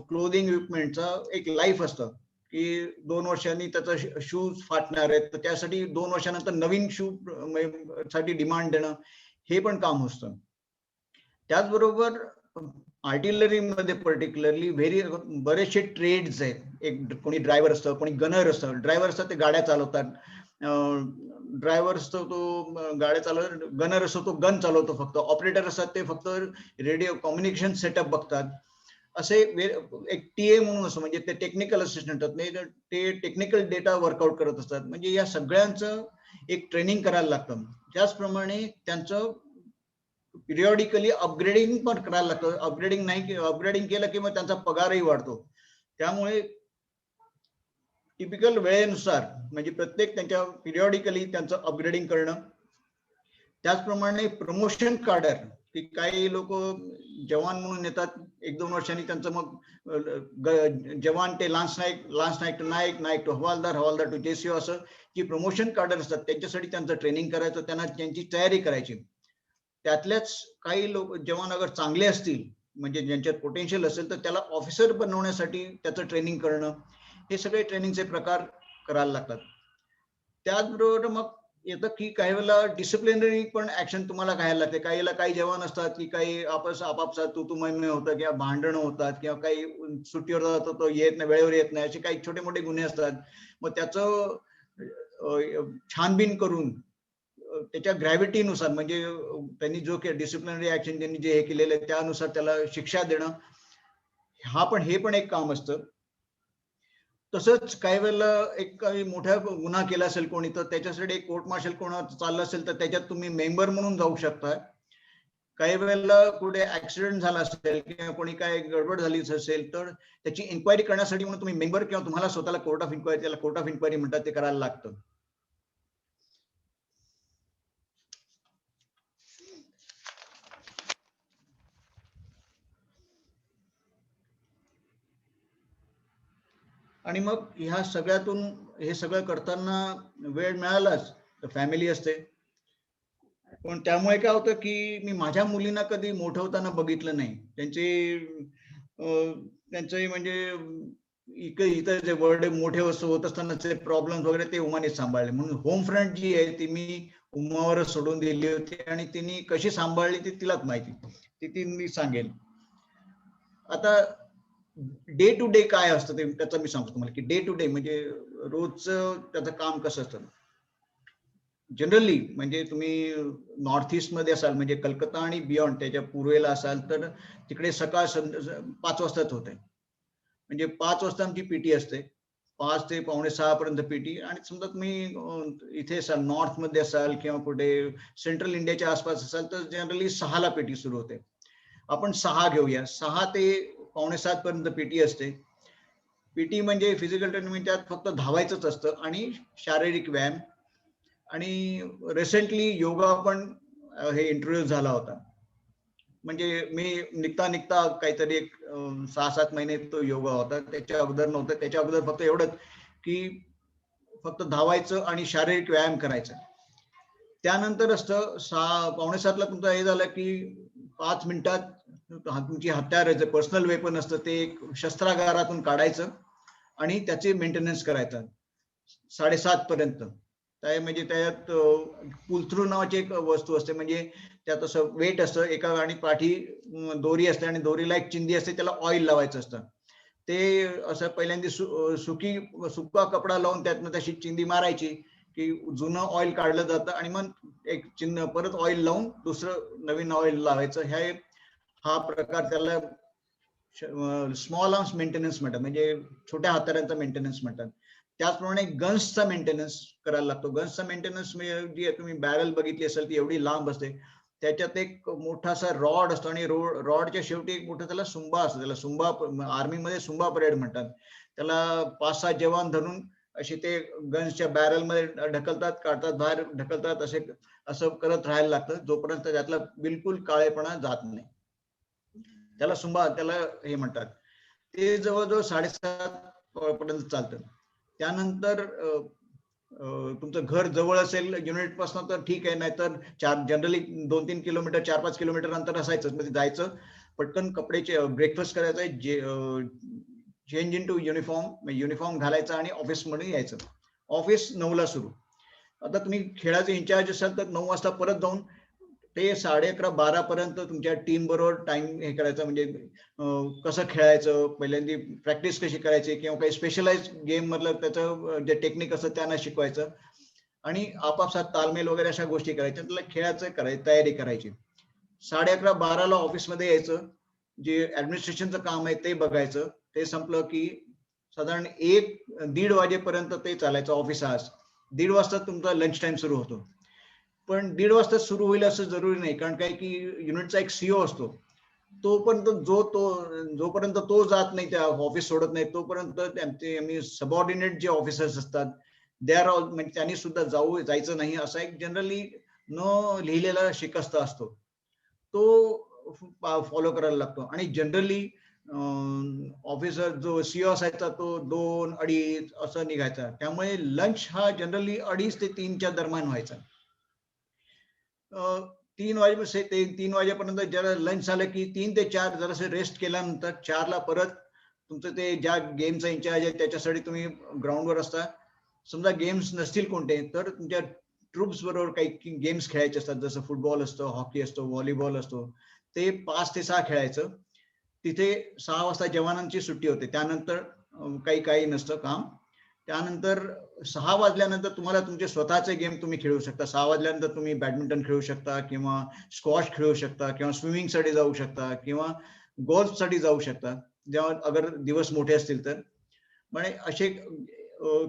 क्लोदिंग इक्विपमेंटचा एक लाईफ असतं की 2 वर्षांनी त्याचा शूज फाटणार आहेत, तर त्यासाठी 2 वर्षानंतर नवीन शू साठी डिमांड देणं, हे पण काम असतं. त्याचबरोबर आर्टिलरी मध्ये पर्टिक्युलरली बरेचसे ट्रेड्स आहेत. एक कोणी ड्रायव्हर असतं, कोणी गनर असतं. ड्रायव्हर असतात ते गाड्या चालवतात, ड्रायव्हर असतो तो गाड्या चालवतात, गनर असतो तो गन चालवतो फक्त, ऑपरेटर असतात ते फक्त रेडिओ कम्युनिकेशन सेटअप बघतात. असे एक टीए म्हणून असं, म्हणजे ते टेक्निकल असिस्टंट असतात, ते टेक्निकल डेटा वर्कआउट करत असतात. म्हणजे या सगळ्यांचं एक ट्रेनिंग करायला लागतं. त्याचप्रमाणे त्यांचं पिरियॉडिकली अपग्रेडिंग पण करायला लागतं. अपग्रेडिंग केलं की मग त्यांचा पगारही वाढतो. त्यामुळे टिपिकल वेळेनुसार म्हणजे प्रत्येक त्यांच्या पिरियॉडिकली त्यांचं अपग्रेडिंग करणं. त्याचप्रमाणे प्रमोशन काढर, की काही लोक जवान म्हणून येतात, 1-2 वर्षांनी त्यांचं मग जवान ते lance naik to naik, naik to havildar, havildar to JCO, असं की प्रमोशन काढर असतात. त्यांच्यासाठी त्यांचं ट्रेनिंग करायचं, त्यांना त्यांची तयारी करायची. त्यातल्याच काही लोक जवान अगर चांगले असतील, म्हणजे ज्यांच्यात पोटेन्शियल असेल, तर त्याला ऑफिसर बनवण्यासाठी त्याचं ट्रेनिंग करणं, हे सगळे ट्रेनिंगचे प्रकार करायला लागतात. त्याचबरोबर मग येतं की काही वेळेला डिसिप्लिनरी पण ऍक्शन तुम्हाला घ्यायला लागते. काही जवान असतात की काही आपापसात तू मैमे होतं, किंवा भांडणं होतात, किंवा काही सुट्टीवर जातो तो येत नाही, वेळेवर येत नाही, असे काही छोटे मोठे गुन्हे असतात. मग त्याचं छानबीन करून त्याच्या ग्रॅव्हिटीनुसार, म्हणजे त्यांनी जो डिसिप्लिनरी ऍक्शन त्यांनी जे हे केलेलं आहे त्यानुसार त्याला शिक्षा देणं, हे पण एक काम असतं. तसंच काही वेळेला काही मोठा गुन्हा केला असेल कोणी, तर त्याच्यासाठी एक कोर्ट मार्शल कोणाचं चाललं असेल तर त्याच्यात तुम्ही मेंबर म्हणून जाऊ शकता. काही वेळेला कुठे ऍक्सिडेंट झाला असेल किंवा कोणी काय गडबड झाली असेल तर त्याची इन्क्वायरी करण्यासाठी म्हणून तुम्ही मेंबर, किंवा तुम्हाला स्वतःला कोर्ट ऑफ इन्क्वायरी, त्याला कोर्ट ऑफ इन्क्वायरी म्हणतात, ते करायला लागतं. आणि मग ह्या सगळ्यातून हे सगळं करताना वेळ मिळालाच तर फॅमिली असते. पण त्यामुळे काय होतं की मी माझ्या मुलींना कधी मोठं होताना बघितलं नाही. त्यांचे म्हणजे इथं जे वर्ल्ड मोठे होत असतानाचे प्रॉब्लेम वगैरे ते उमानेच सांभाळले. म्हणून होम फ्रंट जी आहे ती मी उमावरच सोडून दिली होती, आणि तिने कशी सांभाळली ती तिलाच माहिती, ती मी सांगेल. आता डे टू डे काय असतं ते त्याचं मी सांगतो तुम्हाला, की डे टू डे म्हणजे रोजचं त्याचं काम कसं असतं. जनरली म्हणजे तुम्ही नॉर्थ ईस्ट मध्ये असाल, म्हणजे कलकत्ता आणि बियॉन्ड त्याच्या पूर्वेला असाल, तर तिकडे सकाळ 5 वाजताच होते. म्हणजे 5 वाजता आमची पीटी असते, 5 ते 5:45 पर्यंत पीटी. आणि समजा तुम्ही इथे असाल, नॉर्थ मध्ये असाल किंवा कुठे सेंट्रल इंडियाच्या आसपास असाल, तर जनरली 6 ला पीटी सुरू होते. आपण 6 घेऊया, 6 ते 6:45 पर्यंत पीटी असते. पीटी म्हणजे फिजिकल ट्रेनिंग, त्यात फक्त धावायचंच असतं आणि शारीरिक व्यायाम. आणि रिसेंटली योगा पण हे इंट्रोड्यूस झाला होता. म्हणजे मी निघता निघता काहीतरी एक 6-7 महिने तो योगा होता. त्याच्या अगोदर नव्हतं. त्याच्या अगोदर फक्त एवढंच की फक्त धावायचं आणि शारीरिक व्यायाम करायचा. त्यानंतर असतं 6:45ला तुमचं हे झालं की 5 मिनिटात तुमची हत्यार जे पर्सनल वेपन असतं ते एक शस्त्रागारातून काढायचं आणि त्याचे मेंटेनन्स करायचं 7:30 पर्यंत. काय म्हणजे त्यात पुलथ्रू नावाची एक वस्तू असते, म्हणजे त्यात असं वेट असतं एका आणि पाठी दोरी असते आणि दोरीला एक चिंदी असते, त्याला ऑइल लावायचं असतं. ते असं पहिल्यांदा सुका कपडा लावून त्यातनं तशी चिंदी मारायची की जुनं ऑइल काढलं जातं आणि मग एक चिन्ह परत ऑइल लावून दुसरं नवीन ऑइल लावायचं. हा प्रकार त्याला स्मॉल आर्म्स मेंटेनन्स म्हणतात, म्हणजे छोट्या हत्यारांचा मेंटेनन्स म्हणतात. त्याचप्रमाणे गन्सचा मेंटेनन्स करायला लागतो. गन्सचा मेंटेनन्स जी तुम्ही बॅरल बघितली असेल ती एवढी लांब असते, त्याच्यात एक मोठासा रॉड असतो आणि रॉडच्या शेवटी एक मोठं त्याला सुंबा असतो. त्याला सुंबा आर्मीमध्ये सुंबा परेड म्हणतात. त्याला 5-6 जवान धरून असे ते गन्सच्या बॅरल मध्ये ढकलतात, काढतात, बाहेर ढकलतात, असं करत राहायला लागतं जोपर्यंत त्यातला बिलकुल काळेपणा जात नाही. त्याला सुंबा त्याला हे म्हणतात. ते जवळजवळ 7:30 पर्यंत चालतं. त्यानंतर तुमचं घर जवळ असेल युनिट पासून तर ठीक आहे, नाहीतर जनरली 2-3 किलोमीटर 4-5 किलोमीटर अंतर असायचं. म्हणजे जायचं, पटकन कपडेचे ब्रेकफास्ट करायचं, चेंज इन टू युनिफॉर्म घालायचा आणि ऑफिसमध्ये यायचं. ऑफिस 9ला सुरू. आता तुम्ही खेळाचे इन्चार्ज असाल तर 9 वाजता परत जाऊन ते 11:30-12 पर्यंत तुमच्या टीम बरोबर टाइम हे करायचं, म्हणजे कसं खेळायचं, पहिल्यांदा प्रॅक्टिस कशी करायची किंवा काही स्पेशलाइज गेम मधलं त्याचं जे टेक्निक असतं त्यांना शिकवायचं आणि आपापसात तालमेल वगैरे अशा गोष्टी करायच्या. त्याला खेळाचं तयारी करायची. 11:30-12ला ऑफिसमध्ये यायचं, जे ऍडमिनिस्ट्रेशनचं काम आहे ते बघायचं. ते संपलं की साधारण 1-1:30 वाजेपर्यंत ते चालायचं ऑफिस आवर्स. 1:30 वाजता तुमचा लंच टाइम सुरू होतो. पण 1:30 वाजता सुरू होईल असं जरुरी नाही, कारण काय की युनिटचा एक सीओ असतो. जोपर्यंत तो जात नाही, त्या ऑफिस सोडत नाही, तोपर्यंत त्यांचे सबऑर्डिनेट जे ऑफिसर्स असतात दे आर ऑल, म्हणजे त्यांनी सुद्धा जायचं नाही असा एक जनरली न लिहिलेला शिकस्त असतो, तो फॉलो करायला लागतो. आणि जनरली ऑफिसर जो सीओ असायचा तो 2-2:30 असं निघायचा. त्यामुळे लंच हा जनरली 2:30 ते 3च्या दरम्यान व्हायचा. 3 वाजेपर्यंत जरा लंच झालं की 3 ते 4 जरासं रेस्ट केल्यानंतर 4ला परत तुमचं ते ज्या गेमचा इन्चार्ज आहे त्याच्यासाठी तुम्ही ग्राउंडवर असता. समजा गेम्स नसतील कोणते तर तुमच्या ट्रुप्स बरोबर काही गेम्स खेळायचे असतात, जसं फुटबॉल असतो, हॉकी असतो, व्हॉलीबॉल असतो. ते 5 ते 6 खेळायचं. तिथे 6 वाजता जवानांची सुट्टी होते. त्यानंतर काही नसतं काम. त्यानंतर 6 वाजल्यानंतर तुम्हाला तुमचे स्वतःचे गेम तुम्ही खेळू शकता. 6 वाजल्यानंतर तुम्ही बॅडमिंटन खेळू शकता किंवा स्क्वॉश खेळू शकता किंवा स्विमिंग साठी जाऊ शकता किंवा गोल्फ साठी जाऊ शकता, जेव्हा अगर दिवस मोठे असतील तर. म्हणजे असे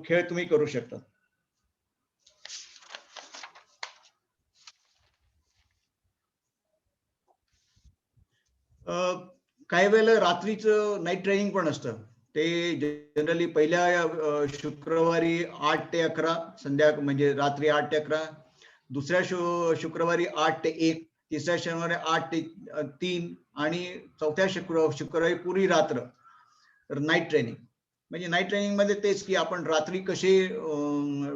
खेळ तुम्ही करू शकता. काही वेळेला रात्रीचं नाईट ट्रेनिंग पण असतं. ते जनरली पहिल्या शुक्रवारी 8 ते 11 म्हणजे रात्री 8 ते 11, दुसऱ्या शुक्रवारी 8 ते 1, तिसऱ्या शनिवारी 8 ते 3 आणि चौथ्या शुक्रवारी पुरी रात्र नाईट ट्रेनिंग. म्हणजे नाईट ट्रेनिंग मध्ये तेच की आपण रात्री कसे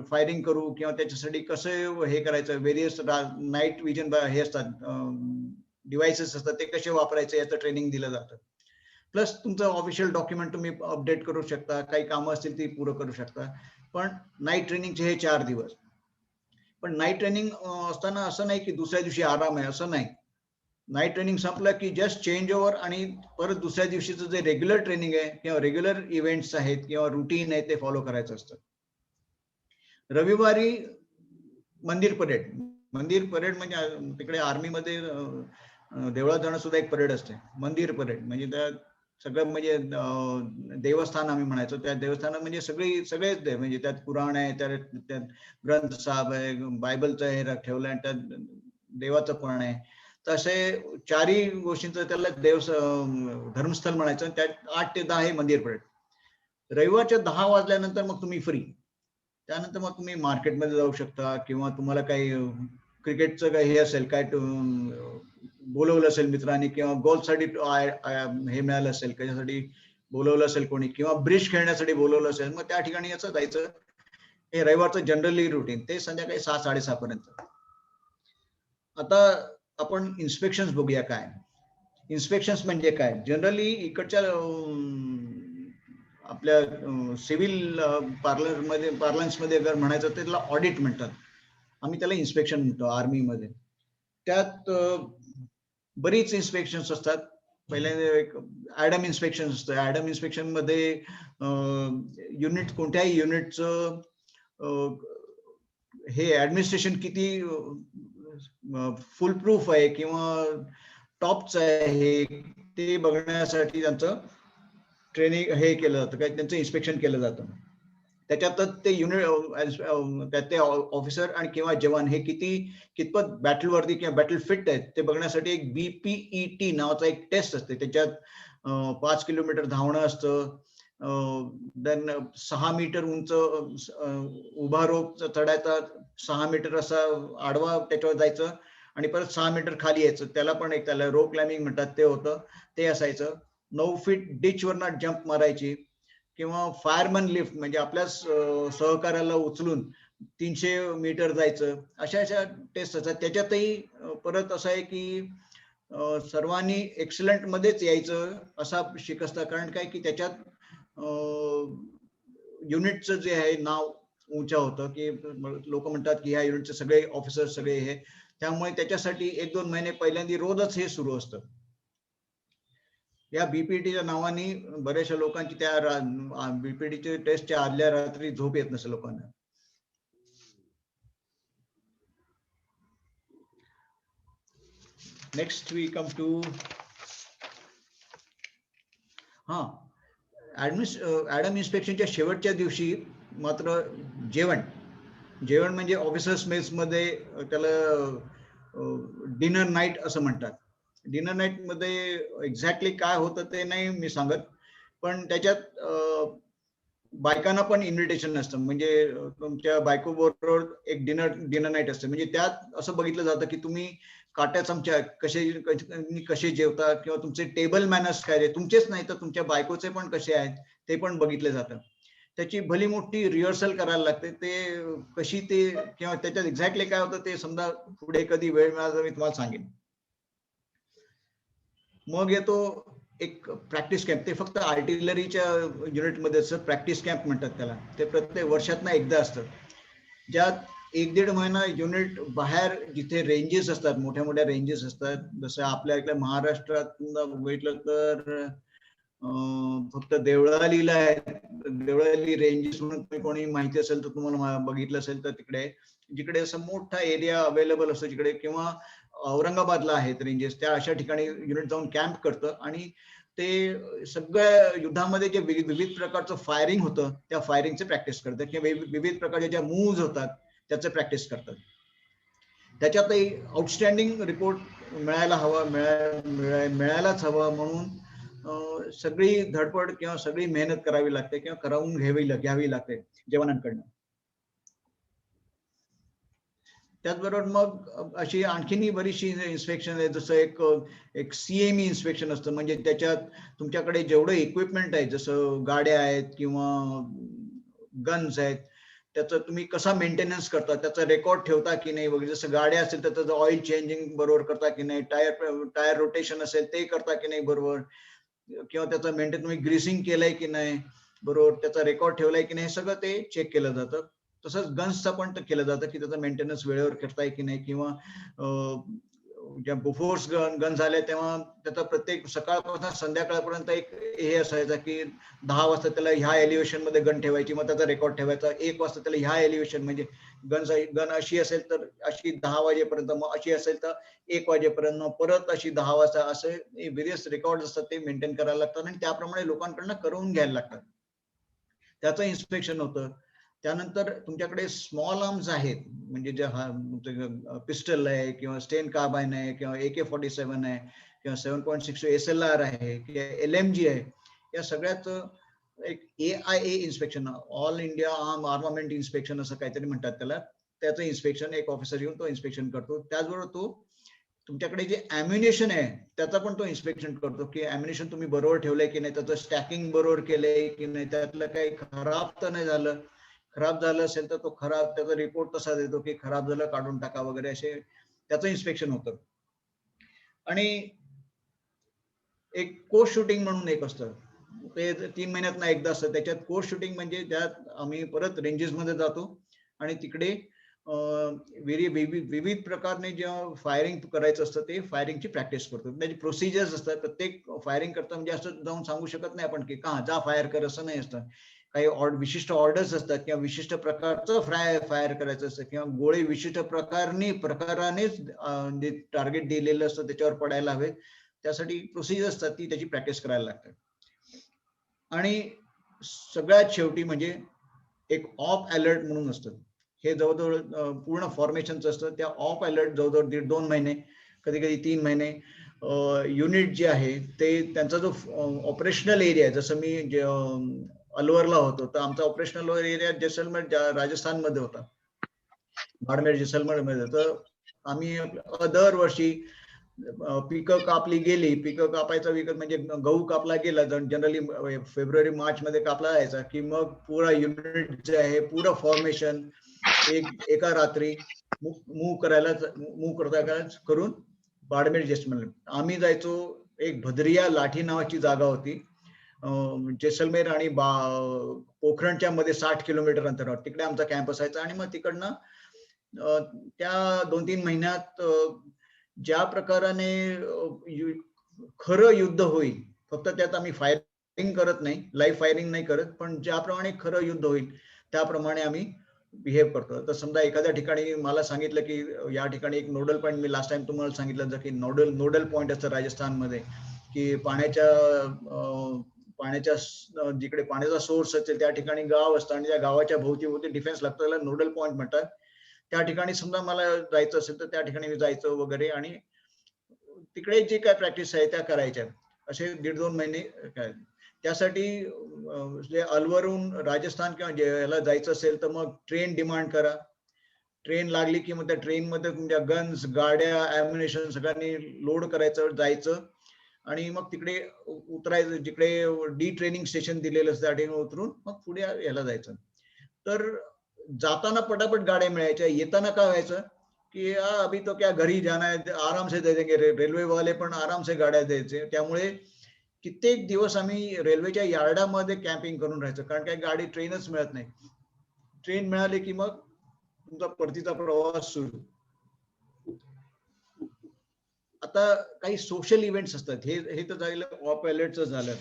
फायरिंग करू किंवा त्याच्यासाठी कसं हे करायचं, व्हेरियस नाईट विजन हे असतात डिव्हाइसेस असतात ते कसे वापरायचे याचं ट्रेनिंग दिलं जातं. प्लस तुमचं ऑफिशियल डॉक्युमेंट तुम्ही अपडेट करू शकता, काही कामं असतील ती पूर्ण करू शकता. पण नाईट ट्रेनिंगचे हे 4 दिवस. पण नाईट ट्रेनिंग असताना असं नाही की दुसऱ्या दिवशी आराम आहे, असं नाही. नाईट ट्रेनिंग संपलं की जस्ट चेंज ओव्हर आणि परत दुसऱ्या दिवशीचं जे रेग्युलर ट्रेनिंग आहे किंवा रेग्युलर इव्हेंट्स आहेत किंवा रुटीन आहे ते फॉलो करायचं असतं. रविवारी मंदिर परेड म्हणजे तिकडे आर्मीमध्ये देवळात जाणं सुद्धा एक परेड असते. मंदिर परेड म्हणजे त्या सगळं म्हणजे देवस्थान आम्ही म्हणायचो. त्या देवस्थानात म्हणजे सगळेच म्हणजे त्यात कुराण आहे, त्यात ग्रंथ साहेब आहे, बायबलचं हे ठेवलं आहे, त्यात देवाचं पण आहे. तसे 4ही गोष्टींचं त्याला धर्मस्थळ म्हणायचं. त्यात 8 ते 10 हे मंदिर परेड. रविवारच्या 10 वाजल्यानंतर मग तुम्ही फ्री. त्यानंतर मग तुम्ही मार्केटमध्ये जाऊ शकता किंवा तुम्हाला काही क्रिकेटचं काही हे असेल काय बोलवलं असेल मित्रांनी किंवा गोल्फसाठी हे मिळालं असेल कशासाठी बोलवलं असेल कोणी किंवा ब्रिज खेळण्यासाठी बोलवलं असेल मग त्या ठिकाणी याचं जायचं. हे रविवारचं जनरली रुटीन ते संध्याकाळी 6-6:30 पर्यंत. आता आपण इन्स्पेक्शन बघूया काय. इन्स्पेक्शन्स म्हणजे काय. जनरली इकडच्या आपल्या सिव्हिल पार्लन्समध्ये जर म्हणायचं तर त्याला ऑडिट म्हणतात. आम्ही त्याला इन्स्पेक्शन म्हणतो आर्मीमध्ये. त्यात बरीच इन्स्पेक्शन्स असतात. पहिल्यांदा एक ऍडम इन्स्पेक्शन असतं. ऍडम इन्स्पेक्शन मध्ये युनिट कोणत्याही युनिटचं हे ऍडमिनिस्ट्रेशन किती फुल प्रूफ आहे किंवा टॉपचं आहे ते बघण्यासाठी त्यांचं ट्रेनिंग हे केलं जातं काय त्यांचं इन्स्पेक्शन केलं जातं. त्याच्यातच ते युनिट ते ऑफिसर आणि किंवा जवान हे कितपत बॅटलवरती किंवा बॅटल फिट आहेत ते बघण्यासाठी एक BPET नावाचा एक टेस्ट असते. त्याच्यात 5 किलोमीटर धावणं असतं. देन 6 मीटर उंच उभा रोप चढायचा, 6 मीटर असा आडवा त्याच्यावर जायचं आणि परत 6 मीटर खाली यायचं. त्याला पण एक त्याला रोप क्लाइम्बिंग म्हणतात ते होतं. ते असायचं. 9 फीट डिच वरनं जंप मारायची किंवा फायरमन लिफ्ट म्हणजे आपल्या सहकार्याला उचलून 300 मीटर जायचं. अशा टेस्ट असतात. त्याच्यातही परत असं आहे की सर्वांनी एक्सलंट मध्येच यायचं असा शिकस्त. कारण काय की त्याच्यात युनिटचं जे आहे नाव उंच होतं की लोक म्हणतात की ह्या युनिटचे सगळे ऑफिसर सगळे हे. त्यामुळे त्याच्यासाठी 1-2 महिने पहिल्यांदा रोजच हे सुरू असतं. या BPETच्या नावाने बऱ्याचशा लोकांची त्या BPETच्या टेस्टच्या आदल्या रात्री झोप येत नसेल लोकांना. नेक्स्ट वी कम टू ऍडम इन्स्पेक्शनच्या शेवटच्या दिवशी मात्र जेवण म्हणजे ऑफिसर्स मेस मध्ये त्याला डिनर नाईट असं म्हणतात. डिनर नाईट मध्ये एक्झॅक्टली काय होतं ते नाही मी सांगत, पण त्याच्यात बायकांना पण इन्व्हिटेशन असतं. म्हणजे तुमच्या बायको बरोबर एक डिनर नाईट असते. म्हणजे त्यात असं बघितलं जातं की तुम्ही काट्या चमच्या कसे जेवता किंवा तुमचे टेबल मॅनर्स काय तुमचेच नाही तर तुमच्या बायकोचे पण कसे आहेत ते पण बघितलं जातं. त्याची भली मोठी रिहर्सल करायला लागते. ते कशी ते किंवा त्याच्यात एक्झॅक्टली काय होतं ते समजा पुढे कधी वेळ मिळाला तर मी तुम्हाला सांगेन. मग येतो एक प्रॅक्टिस कॅम्प. ते फक्त आर्टिलरीच्या युनिटमध्ये असतं. प्रॅक्टिस कॅम्प म्हणतात त्याला. ते प्रत्येक वर्षातनं एकदा असतं. ज्यात 1-1.5 महिना युनिट बाहेर जिथे रेंजेस असतात, मोठ्या मोठ्या रेंजेस असतात. जसं आपल्या इकडे महाराष्ट्रात बघितलं तर फक्त देवळालीला आहे. देवळाली रेंजेस म्हणून कोणी माहिती असेल तर तुम्हाला बघितलं असेल तर तिकडे जिकडे असं मोठा एरिया अवेलेबल असतो जिकडे किंवा औरंगाबादला आहेत रेंजेस. त्या अशा ठिकाणी युनिट जाऊन कॅम्प करतं आणि ते सगळ्या युद्धामध्ये जे विविध प्रकारचं फायरिंग होतं त्या फायरिंगचे प्रॅक्टिस करतात किंवा विविध प्रकारच्या ज्या मूव्ज होतात त्याचं प्रॅक्टिस करतात. त्याच्यातही आउटस्टँडिंग रिपोर्ट मिळायलाच हवा म्हणून सगळी धडपड किंवा सगळी मेहनत करावी लागते किंवा करावून घ्यावी लागते जवानांकडनं. त्याचबरोबर मग अशी आणखीनही बरीचशी इन्स्पेक्शन आहे. जसं एक CME इन्स्पेक्शन असतं. म्हणजे त्याच्यात तुमच्याकडे जेवढं इक्विपमेंट आहे जसं गाड्या आहेत किंवा गन्स आहेत त्याचं तुम्ही कसा मेंटेनन्स करता, त्याचा रेकॉर्ड ठेवता की नाही वगैरे. जसं गाड्या असेल तर त्याचं ऑइल चेंजिंग बरोबर करता की नाही, टायर रोटेशन असेल ते करता की नाही बरोबर, किंवा त्याचं मेंटेन तुम्ही ग्रीसिंग केलंय की नाही बरोबर, त्याचा रेकॉर्ड ठेवलाय की नाही, हे सगळं ते चेक केलं जातं. तसंच गन्सचं पण केलं जातं की त्याचा मेंटेनन्स वेळेवर करताय की नाही, किंवा ज्या बोफोर्स गन झाले तेव्हा त्याचा प्रत्येक सकाळपासून संध्याकाळपर्यंत एक हे असायचं की 10 वाजता त्याला ह्या एलिव्हेशन मध्ये गन ठेवायची, मग त्याचा रेकॉर्ड ठेवायचा. 1 वाजता त्याला ह्या एलिव्हेशन म्हणजे गन अशी असेल तर अशी 10 वाजेपर्यंत, मग अशी असेल तर 1 वाजेपर्यंत, मग परत अशी 10 वाजता, असे व्हेरियस रेकॉर्ड असतात ते मेंटेन करायला लागतात आणि त्याप्रमाणे लोकांकडनं करून घ्यायला लागतात. त्याचं इन्स्पेक्शन होतं. त्यानंतर तुमच्याकडे स्मॉल आर्म्स आहेत, म्हणजे जे पिस्टल आहे किंवा स्टेन कार्बाइन आहे किंवा AK-47 आहे किंवा 7.62 SLR आहे किंवा LMG आहे, या सगळ्याच एक AIA inspection, all India armament inspection असं काहीतरी म्हणतात त्याला, त्याचं इन्स्पेक्शन एक ऑफिसर येऊन तो इन्स्पेक्शन करतो. त्याचबरोबर तो तुमच्याकडे जे ॲम्युनेशन आहे त्याचा पण तो इन्स्पेक्शन करतो की ॲम्युनेशन तुम्ही बरोबर ठेवलंय की नाही, त्याचं स्टॅकिंग बरोबर केलंय की नाही, त्यातलं काही खराब तर नाही झालं. खराब झालं असेल तर तो खराब, त्याचा रिपोर्ट तसा देतो की खराब झालं काढून टाका वगैरे, असे त्याचं इन्स्पेक्शन होतं. आणि एक कोर्स शूटिंग म्हणून एक असतं, ते 3 महिन्यातनं एकदा असतं. त्याच्यात कोर्स शूटिंग म्हणजे ज्यात आम्ही परत रेंजेस मध्ये जातो आणि तिकडे विविध प्रकारने जेव्हा फायरिंग करायचं असतं ते फायरिंगची प्रॅक्टिस करतो. त्याची प्रोसिजर्स असतात. प्रत्येक फायरिंग करता म्हणजे असं जाऊन सांगू शकत नाही आपण की का जा फायर कर, असं नाही असतं. काही विशिष्ट ऑर्डर्स असतात किंवा विशिष्ट प्रकारचं फायर करायचं असतं किंवा गोळी विशिष्ट प्रकारानेच जे टार्गेट दिलेलं असतं त्याच्यावर पडायला हवे. त्यासाठी प्रोसिजर असतात, ती त्याची प्रॅक्टिस करायला लागते. आणि सगळ्यात शेवटी म्हणजे एक ऑफ अलर्ट म्हणून असतं. हे जवळजवळ पूर्ण फॉर्मेशनचं असतं. त्या ऑफ अलर्ट जवळजवळ 1.5-2 महिने, कधी कधी 3 महिने युनिट जे आहे ते त्यांचा जो ऑपरेशनल एरिया आहे, जसं मी अलवरला होतो तर आमचा ऑपरेशनल एरिया जैसलमेर राजस्थानमध्ये होता, बाडमेर जैसलमेर मध्ये. तर आम्ही दरवर्षी पिकं कापली गेली, पिकं कापायचा विकत म्हणजे गहू कापला गेला जनरली फेब्रुवारी मार्च मध्ये कापला जायचा की मग पुरा युनिट जे आहे पुरं फॉर्मेशन एका रात्री मूव करता करून बाडमेर जैसलमेर आम्ही जायचो. एक भद्रिया लाठी नावाची जागा होती जैसलमेर आणि पोखरणच्या मध्ये 60 किलोमीटर अंतरावर, तिकडे आमचा कॅम्प असायचा. आणि मग तिकडनं त्या 2-3 महिन्यात ज्या प्रकाराने खरं युद्ध होईल, फक्त त्यात आम्ही फायरिंग करत नाही, लाईव्ह फायरिंग नाही करत, पण ज्याप्रमाणे खरं युद्ध होईल त्याप्रमाणे आम्ही बिहेव करतो. तर समजा एखाद्या ठिकाणी मला सांगितलं की या ठिकाणी एक नोडल पॉईंट, मी लास्ट टाइम तुम्हाला सांगितलं की नोडल पॉईंट असतं राजस्थानमध्ये की पाण्याच्या जिकडे पाण्याचा सोर्स असेल त्या ठिकाणी गाव असतं आणि त्या गावाच्या भोवती डिफेन्स लागतं, त्याला नोडल पॉईंट म्हणतात. त्या ठिकाणी समजा मला जायचं असेल तर त्या ठिकाणी मी जायचं वगैरे आणि तिकडे जे काय प्रॅक्टिस आहे त्या करायच्या. असे 1.5-2 महिने काय त्यासाठी अलवरहून राजस्थान किंवा याला जायचं असेल तर मग ट्रेन डिमांड करा. ट्रेन लागली की मग त्या ट्रेनमध्ये तुमच्या गन्स, गाड्या, ॲम्युनेशन सगळ्यांनी लोड करायचं, जायचं आणि मग तिकडे उतरायचं. जिकडे डी ट्रेनिंग स्टेशन दिलेलं असतं त्या ठिकाणी उतरून मग पुढे याला जायचं. तर जाताना पटापट गाड्या मिळायच्या, येताना काय व्हायचं कि अभी तो क्या घर ही जाना है, आराम से दे देंगे. रेल्वे वाले पण आराम से गाड्या द्यायचे. त्यामुळे कित्येक दिवस आम्ही रेल्वेच्या यार्डामध्ये कॅम्पिंग करून राहायचं, कारण काही गाडी ट्रेनच मिळत नाही. ट्रेन मिळाली की मग तुमचा परतीचा प्रवास सुरू. आता काही सोशल इव्हेंट्स असतात, हे तर झालं ऑफ अलर्टचं झालं.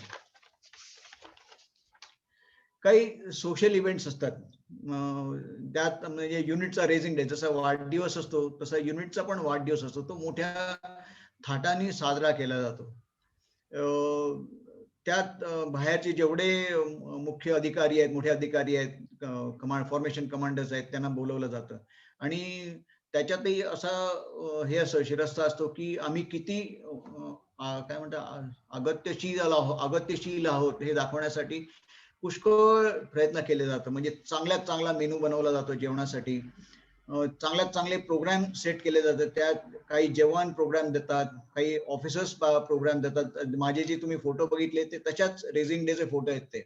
काही सोशल इव्हेंट्स असतात त्यात म्हणजे युनिटचा रेझिंग डे, जसा वाढदिवस असतो तसा युनिटचा पण वाढदिवस असतो, तो मोठ्या थाटाने साजरा केला जातो. त्यात बाहेरचे जेवढे मुख्य अधिकारी आहेत, मोठे अधिकारी आहेत, फॉर्मेशन कमांडर्स आहेत, त्यांना बोलवलं जातं. आणि त्याच्यातही असा हे असं शिरस्ता असतो की आम्ही किती काय म्हणतात अगत्यशील आहोत हे दाखवण्यासाठी पुष्कळ प्रयत्न केले जातात. म्हणजे चांगल्यात चांगला मेनू बनवला जातो जेवणासाठी, चांगल्यात चांगले प्रोग्राम सेट केले जातात. त्यात काही जवान प्रोग्राम देतात, काही ऑफिसर्स प्रोग्राम देतात. माझे जे तुम्ही फोटो बघितले ते तशाच रेझिंग डेचे फोटो आहेत ते.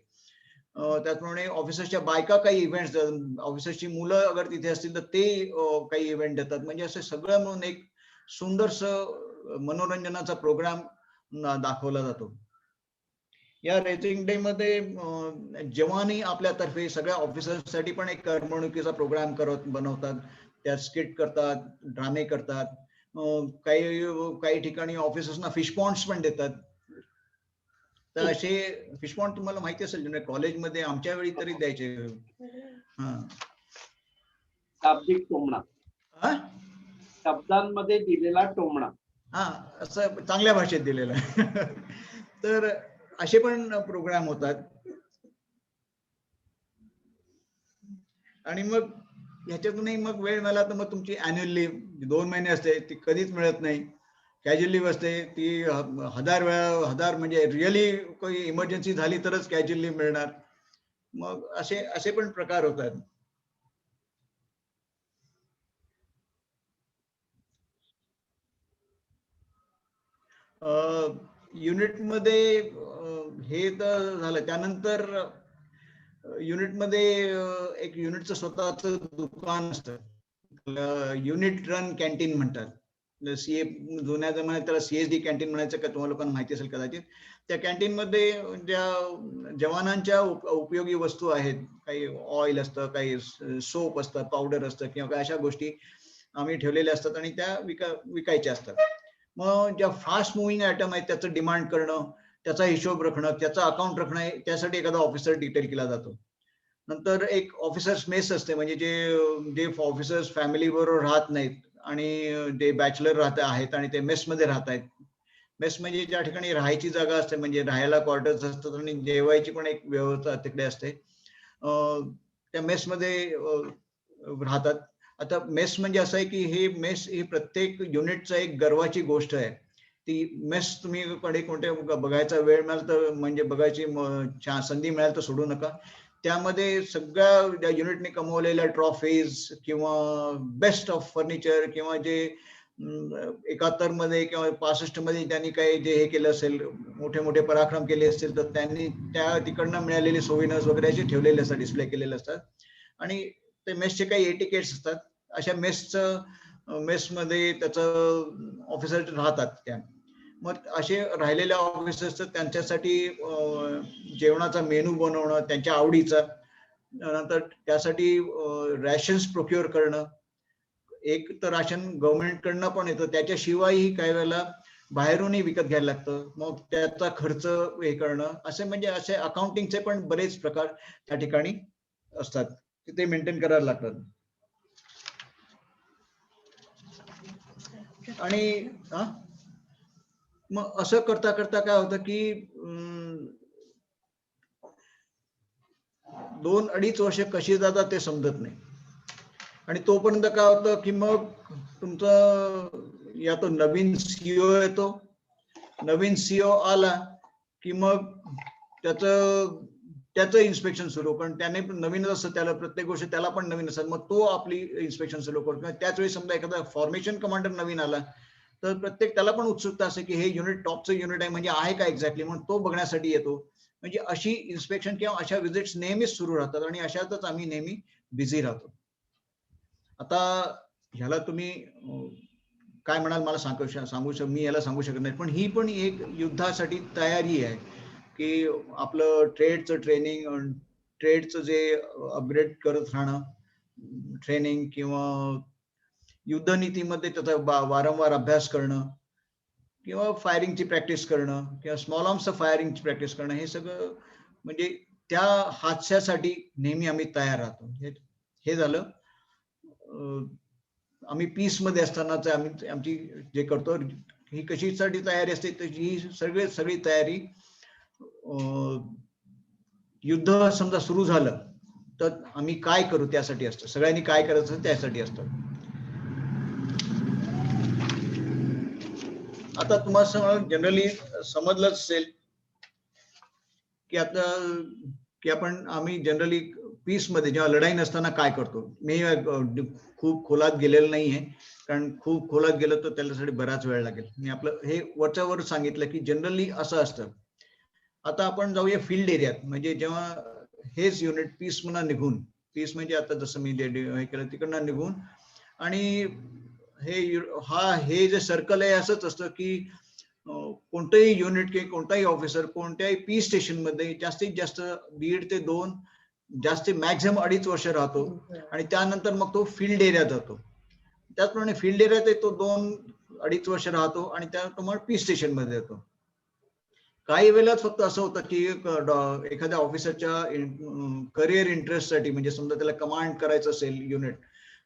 त्याचप्रमाणे ऑफिसर्सच्या बायका काही इव्हेंट्स, ऑफिसर्सची मुलं अगर तिथे असतील तर ते काही इव्हेंट देतात. म्हणजे असं सगळं म्हणून एक सुंदरसं मनोरंजनाचा प्रोग्राम दाखवला जातो. या रेझिंग डे मध्ये जवानही आपल्यातर्फे सगळ्या ऑफिसर्ससाठी पण एक करमणुकीचा प्रोग्राम बनवतात. त्यात स्किट करतात, ड्रामे करतात. काही ठिकाणी ऑफिसर्सना फिश पॉन्ड्स पण देतात. तर असे फिश पॉन्ड तुम्हाला माहिती असेल कॉलेजमध्ये आमच्या वेळी तरी द्यायचे. शाब्दिक टोमणा, शब्दांमध्ये दिलेला टोमणा. असं चांगल्या भाषेत दिलेलं. तर असे पण प्रोग्राम होतात. आणि मग ह्याच्यातूनही मग वेळ मिळाला तर मग तुमची अॅन्युअल लिव्ह 2 महिने असते, ती कधीच मिळत नाही. कॅज्युअल लिव्ह असते, ती 1000 वेळा म्हणजे रिअली काही इमर्जन्सी झाली तरच कॅज्युअल लिव्ह मिळणार. मग असे असे पण प्रकार होतात. युनिटमध्ये हे तर झालं. त्यानंतर युनिटमध्ये एक युनिटचं स्वतःचं दुकान असतं, युनिट रन कॅन्टीन म्हणतात. सीए जुन्या जमान्यात त्याला सीएसडी कॅन्टीन म्हणायचं का, तुम्हाला लोकांना माहिती असेल कदाचित. त्या कॅन्टीन मध्ये ज्या जवानांच्या उपयोगी वस्तू आहेत, काही ऑइल असतं, काही सोप असतं, पावडर असतं किंवा काही अशा गोष्टी आम्ही ठेवलेल्या असतात आणि त्या विकायच्या असतात. मग ज्या फास्ट मुव्हिंग आयटम आहेत त्याचं डिमांड करणं, त्याचा हिशोब राखणं, त्याचा अकाउंट राखणं, त्यासाठी एखादा ऑफिसर डिटेल केला जातो. नंतर एक ऑफिसर्स मेस असते, म्हणजे जे ऑफिसर्स फॅमिली बरोबर राहत नाहीत आणि जे बॅचलर आहेत आणि ते मेस मध्ये राहत आहेत. मेस म्हणजे ज्या ठिकाणी राहायची जागा असते, म्हणजे राहायला क्वार्टर्स असतात आणि जेवायची पण एक व्यवस्था तिकडे असते. त्या मेस मध्ये राहतात. आता मेस म्हणजे असं आहे की हे मेस ही प्रत्येक युनिटचा एक गर्वाची गोष्ट आहे. ती मेस तुम्ही कोणत्या बघायचा वेळ मिळाला तर, म्हणजे बघायची संधी मिळाली तर सोडू नका. त्यामध्ये सगळ्या युनिटने कमवलेल्या ट्रॉफीज किंवा बेस्ट ऑफ फर्निचर किंवा जे 71 मध्ये किंवा 65 मध्ये त्यांनी काही जे हे केलं असेल, मोठे मोठे पराक्रम केले असतील, तर त्यांनी त्या तिकडनं मिळालेले सोविनर्स वगैरे असे ठेवलेले असतात, डिस्प्ले केलेले असतात. आणि ते मेसचे काही एटिकेट्स असतात. अशा मेसमध्ये त्याचं ऑफिसर राहतात त्या. मग असे राहिलेल्या ऑफिसर्स त्यांच्यासाठी जेवणाचा मेनू बनवणं त्यांच्या आवडीचा, नंतर त्यासाठी रॅशन्स प्रोक्युअर करणं. एक तर राशन गव्हर्नमेंट कडनं पण येतं, त्याच्याशिवायही काही वेळेला बाहेरूनही विकत घ्यायला लागतं. मग त्याचा खर्च हे करणं, असे म्हणजे असे अकाउंटिंगचे पण बरेच प्रकार त्या ठिकाणी असतात, ते मेंटेन करायला लागतात. आणि मग असं करता करता काय होतं की 2-2.5 वर्ष कशी जातात ते समजत नाही. आणि तोपर्यंत काय होतं की मग तुमचं या तो नवीन सीईओ येतो. नवीन सीईओ आला की मग त्याचं इन्स्पेक्शन सुरू, कारण त्याने नवीन असतं, त्याला प्रत्येक गोष्ट त्याला पण नवीन असतात. मग तो आपली इन्स्पेक्शन सुरू करतो. त्याच वेळी समजा एखादा फॉर्मेशन कमांडर नवीन आला तर त्याला पण उत्सुकता असते की हे युनिट टॉपचं युनिट आहे, म्हणजे आहे का एक्झॅक्टली, म्हणून तो बघण्यासाठी येतो. म्हणजे अशी इन्स्पेक्शन किंवा अशा विजिट्स नेहमीच सुरू राहतात आणि अशातच आम्ही नेहमी बिझी राहतो. आता ह्याला तुम्ही काय म्हणाल मला मी याला सांगू शकत नाही, पण ही पण एक युद्धासाठी तयारी आहे की आपलं ट्रेडचं ट्रेनिंग, ट्रेडचं जे अपग्रेड करत राहणं, ट्रेनिंग किंवा युद्धनीतीमध्ये त्याचा वारंवार अभ्यास करणं किंवा फायरिंगची प्रॅक्टिस करणं किंवा स्मॉल आर्म्सचं फायरिंगची प्रॅक्टिस करणं, हे सगळं म्हणजे त्या हादशासाठी नेहमी आम्ही तयार राहतो. हे झालं आम्ही पीस मध्ये असतानाच आमची जे करतो. ही कशासाठी तयारी असते तर ही सगळी तयारी युद्ध समजा सुरू झालं तर आम्ही काय करू त्यासाठी असतं, सगळ्यांनी काय करायचं त्यासाठी असतं. आता तुम्हाला जनरली समजलंच असेल की आता की आम्ही जनरली पीस मध्ये जेव्हा लढाई नसताना काय करतो. मी खूप खोलात गेलेलं नाहीये, कारण खूप खोलात गेलं तर त्याच्यासाठी बराच वेळ लागेल. मी आपलं हे वरच्यावर सांगितलं की जनरली असं असतं. आता आपण जाऊया फील्ड एरियात, म्हणजे जेव्हा हेच युनिट पीस म्हणून निघून, पीस म्हणजे आता जसं मी हे केलं तिकडनं निघून, आणि हे जे सर्कल आहे असंच असतं की कोणतंही युनिट किंवा कोणताही ऑफिसर कोणत्याही पीस स्टेशन मध्ये जास्तीत जास्त 1.5 ते 2, जास्तीत मॅक्झिमम 2.5 वर्ष राहतो आणि त्यानंतर मग तो फील्ड एरियात जातो. त्याचप्रमाणे फील्ड एरियात तो 2-2.5 वर्ष राहतो आणि त्याप्रमाणे पीस स्टेशन मध्ये येतो. काही वेळेला फक्त असं होतं की एखाद्या ऑफिसरच्या करिअर इंटरेस्टसाठी, म्हणजे समजा त्याला कमांड करायचं असेल युनिट,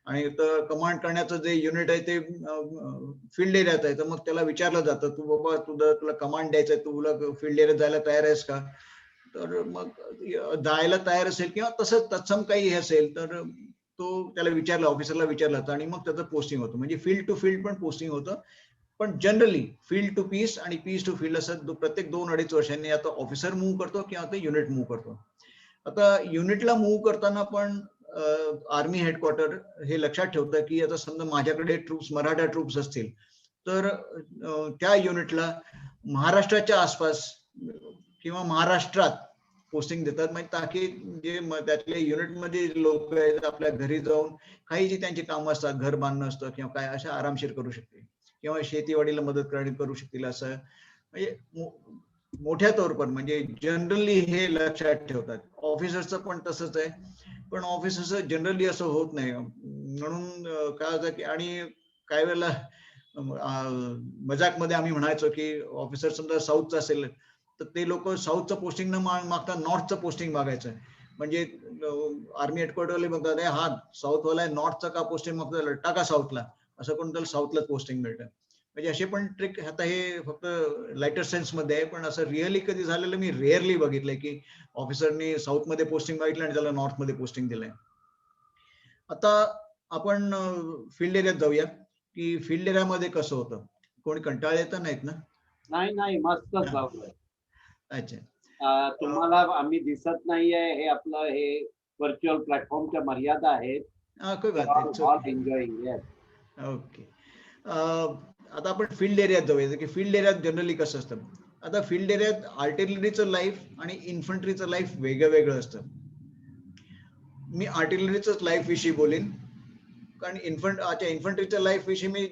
आणि तर कमांड करण्याचं जे युनिट आहे ते फील्ड एरियात आहे, तर मग त्याला विचारलं जातं, तू बाबा तुला कमांड द्यायचं, तुला फील्ड एरियात जायला तयार आहेस का? तर मग जायला तयार असेल किंवा तसंच तत्सम काही हे असेल तर तो त्याला विचारला, ऑफिसरला विचारलं जातं आणि मग त्याचं पोस्टिंग होतं. म्हणजे फील्ड टू फील्ड पण पोस्टिंग होतं. पण जनरली फील्ड टू पीस आणि पीस टू फील्ड असं प्रत्येक 2-2.5 वर्षांनी आता ऑफिसर मूव्ह करतो किंवा आता युनिट मूव्ह करतो. आता युनिटला मूव्ह करताना पण आर्मी हेडक्वार्टर हे लक्षात ठेवतं की आता समजा माझ्याकडे ट्रूप्स मराठा ट्रूप्स असतील तर त्या युनिटला महाराष्ट्राच्या आसपास किंवा महाराष्ट्रात पोस्टिंग देतात, म्हणजे ताकी जे त्यातले युनिटमध्ये लोक आहेत आपल्या घरी जाऊन काही जी त्यांची कामं असतात, घर बांधणं असतं किंवा काय अशा आरामशीर करू शकतील किंवा शेतीवाडीला मदत करू शकतील, असं म्हणजे मोठ्या तौरपर म्हणजे जनरली हे लक्षात ठेवतात. ऑफिसर्सचं पण तसंच आहे, पण ऑफिसर्स जनरली असं होत नाही. म्हणून काय होतं की आणि काही वेळेला मजाकमध्ये आम्ही म्हणायचो की ऑफिसर समजा साऊथचा असेल तर ते लोक साऊथचं पोस्टिंग न मागता नॉर्थचं पोस्टिंग मागायचं. म्हणजे आर्मी हेडक्वार्टरला बघतात हा साऊथवाला आहे, नॉर्थचं का पोस्टिंग मागतो, टाका साऊथला, असं करून त्याला साऊथलाच पोस्टिंग मिळतं. म्हणजे असे पण ट्रिक, आता हे फक्त लाइटर सेन्स मध्ये आहे, पण असं रिअली कधी झालेलं मी रेअरली बघितलंय की ऑफिसरनी साऊथ मध्ये पोस्टिंग मागितलं आणि त्याला नॉर्थ मध्ये पोस्टिंग दिलंय. आता आपण फील्ड एरियात जाऊया की फील्ड एरियामध्ये कसं होतं. कोणी कंटाळ येत नाहीत ना? नाही मस्तच लावलंय. अच्छा. तुम्हाला आम्ही दिसत नाहीये हे आपलं हे व्हर्च्युअल प्लॅटफॉर्मच्या मर्यादा आहेत. कोई बात नाही. एन्जॉयिंग. ओके. आता आपण फील्ड एरियात जाऊया की फील्ड एरियात जनरली कसं असतं. आता फील्ड एरियात आर्टिलरीचं लाईफ आणि इन्फंट्रीचं लाईफ वेगळं वेगळं असतं. मी आर्टिलरीच लाईफ विषयी बोलेन, कारण इन्फंट्रीच्या लाईफ विषयी मी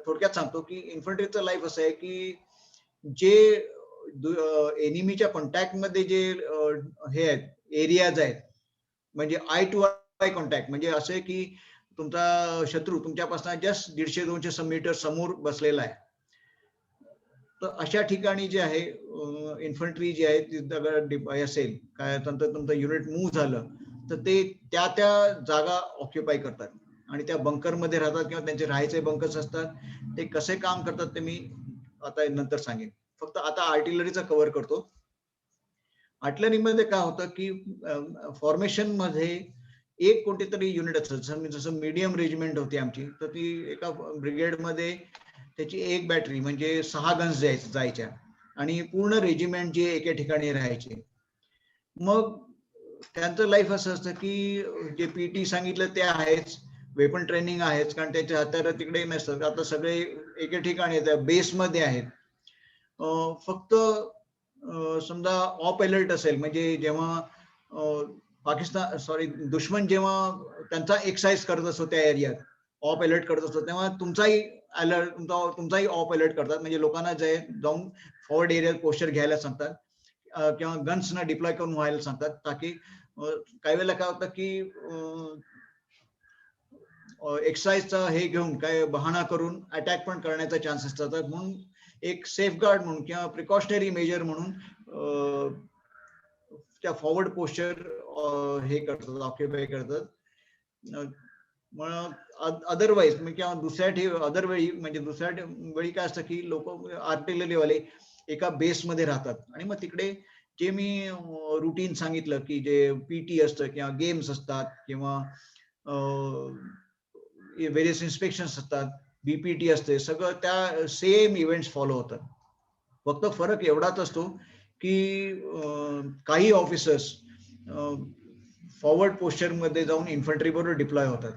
थोडक्यात सांगतो की इन्फंट्रीचं लाईफ असं आहे की जे एनिमीच्या कॉन्टॅक्ट मध्ये जे हे आहेत एरियाज आहेत, म्हणजे आय टू आय कॉन्टॅक्ट, म्हणजे असं आहे की तुमचा शत्रू तुमच्यापासून जस्ट 150-200 मीटर समोर बसलेला आहे. तर अशा ठिकाणी जे आहे इन्फंट्री जी आहे ती असेल काय तुमचं युनिट मूव्ह झालं तर ते त्या जागा ऑक्युपाय करतात आणि त्या बंकर मध्ये राहतात किंवा त्यांचे राहायचे बंकर्स असतात. ते कसे काम करतात ते मी आता नंतर सांगेन. फक्त आता आर्टिलरीचा कव्हर करतो. आर्टिलरीमध्ये काय होतं की फॉर्मेशन मध्ये एक कोणतीतरी युनिट असतं. जसं मीडियम रेजिमेंट होती आमची, तर ती एका ब्रिगेडमध्ये त्याची एक बॅटरी म्हणजे 6 गन्स जायच्या आणि पूर्ण रेजिमेंट जे एके ठिकाणी राहायचे. मग त्यांचं लाईफ असं असतं की जे पीटी सांगितलं ते आहेच, वेपन ट्रेनिंग आहेच, कारण त्याच्या हत्यार तिकडे नसतात. आता सगळे एके ठिकाणी बेसमध्ये आहेत. फक्त समजा ऑफ अलर्ट असेल, म्हणजे जेव्हा दुश्मन जेव्हा त्यांचा एक्सरसाइज करत असतो त्या एरियात ऑफ अलर्ट करत असतो, तेव्हा तुमचाही ऑफ अलर्ट करतात. म्हणजे लोकांना जाऊन फॉरवर्ड एरियात पोस्टर घ्यायला सांगतात किंवा गन्सना डिप्लॉय करून व्हायला सांगतात, ताकी काही वेळेला काय होतं की एक्सरसाइजचा हे घेऊन काय बहाणा करून अटॅक पण करण्याचा चान्स असतात. म्हणून एक सेफ गार्ड म्हणून किंवा प्रिकॉशनरी मेजर म्हणून त्या फॉरवर्ड पोस्चर हे करतात, ऑक्युपाय करतात. मग अदरवाईज किंवा दुसऱ्या वेळी काय असतं की लोक आर्टिलरीवाले एका बेसमध्ये राहतात आणि मग तिकडे जे मी रुटीन सांगितलं की जे पीटी असतं किंवा गेम्स असतात किंवा व्हेरियस इन्स्पेक्शन असतात, बीपीटी असते, सगळं त्या सेम इव्हेंट्स फॉलो होतात. फक्त फरक एवढाच असतो की काही ऑफिसर्स फॉरवर्ड पोस्चर मध्ये जाऊन इन्फंट्री बरोबर डिप्लॉय होतात.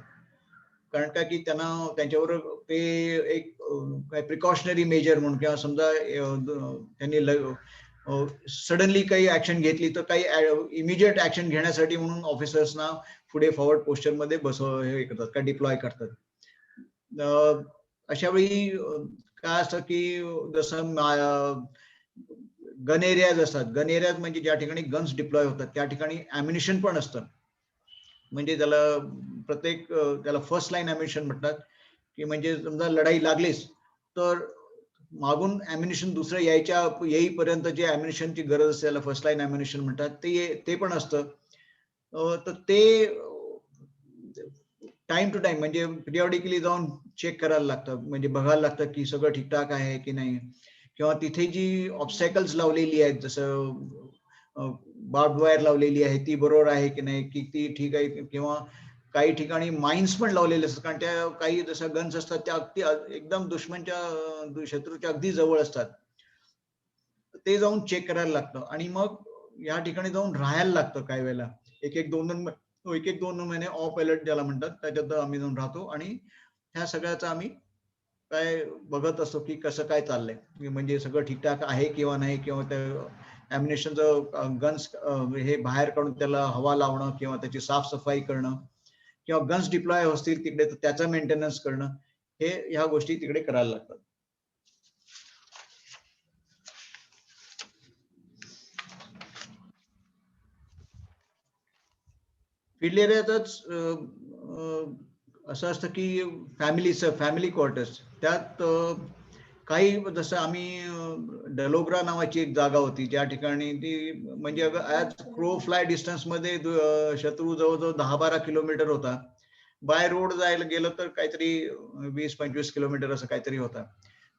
कारण का की त्यांच्याबरोबर ते एक काय प्रिकॉशनरी मेजर म्हणून किंवा समजा त्यांनी सडनली काही ऍक्शन घेतली तर काही इमिजिएट ऍक्शन घेण्यासाठी म्हणून ऑफिसर्सना पुढे फॉरवर्ड पोस्चर मध्ये हे करतात का डिप्लॉय करतात. अशा वेळी काय असतं की जसं गन एरियाज असतात. गन एरियाज म्हणजे ज्या ठिकाणी गन्स डिप्लॉय होतात त्या ठिकाणी ॲम्युनिशन पण असतं. म्हणजे त्याला फर्स्ट लाईन ॲम्युनिशन म्हणतात की म्हणजे समजा लढाई लागलीच तर मागून ॲम्युनिशन दुसरं येईपर्यंत जे ॲम्युनिशनची गरज असते त्याला फर्स्ट लाईन ॲम्युनिशन म्हणतात. ते पण असतं. तर ते टाइम टू टाइम म्हणजे पिरियॉडिकली जाऊन चेक करायला लागतं, म्हणजे बघायला लागतं की सगळं ठीकठाक आहे की नाही, किंवा तिथे जी ऑब्स्टॅकल्स लावलेली आहेत जसं बार्ब वायर लावलेली आहे ती बरोबर आहे की नाही, की ती ठीक आहे, किंवा काही ठिकाणी माइन्स पण लावलेले असतात, कारण त्या काही जसं गन्स असतात त्या अगदी एकदम शत्रूच्या अगदी जवळ असतात. ते जाऊन चेक करायला लागतं आणि मग या ठिकाणी जाऊन राहायला लागतं काही वेळेला. एक एक दोन महिने ऑफ अलर्ट ज्याला म्हणतात त्याच्यात आम्ही जाऊन राहतो आणि ह्या सगळ्याचा आम्ही काय बघत असतो की कसं काय चाललंय, म्हणजे सगळं ठीकठाक आहे किंवा नाही, किंवा त्या ॲम्युनिशनचं गन्स हे बाहेर काढून त्याला हवा लावणं किंवा त्याची साफसफाई करणं किंवा गन्स डिप्लॉय असतील तिकडे तर त्याचं मेंटेनन्स करणं, हे ह्या गोष्टी तिकडे करायला लागतात. फील्ड एरियातच असं असतं की फॅमिली क्वार्टर्स त्यात काही जसं आम्ही डलोग्रा नावाची एक जागा होती ज्या ठिकाणी ती म्हणजे ॲज क्रो फ्लाय डिस्टन्स मध्ये शत्रू जवळजवळ 10-12 किलोमीटर होता. बाय रोड जायला गेलं तर काहीतरी 20-25 किलोमीटर असं काहीतरी होता.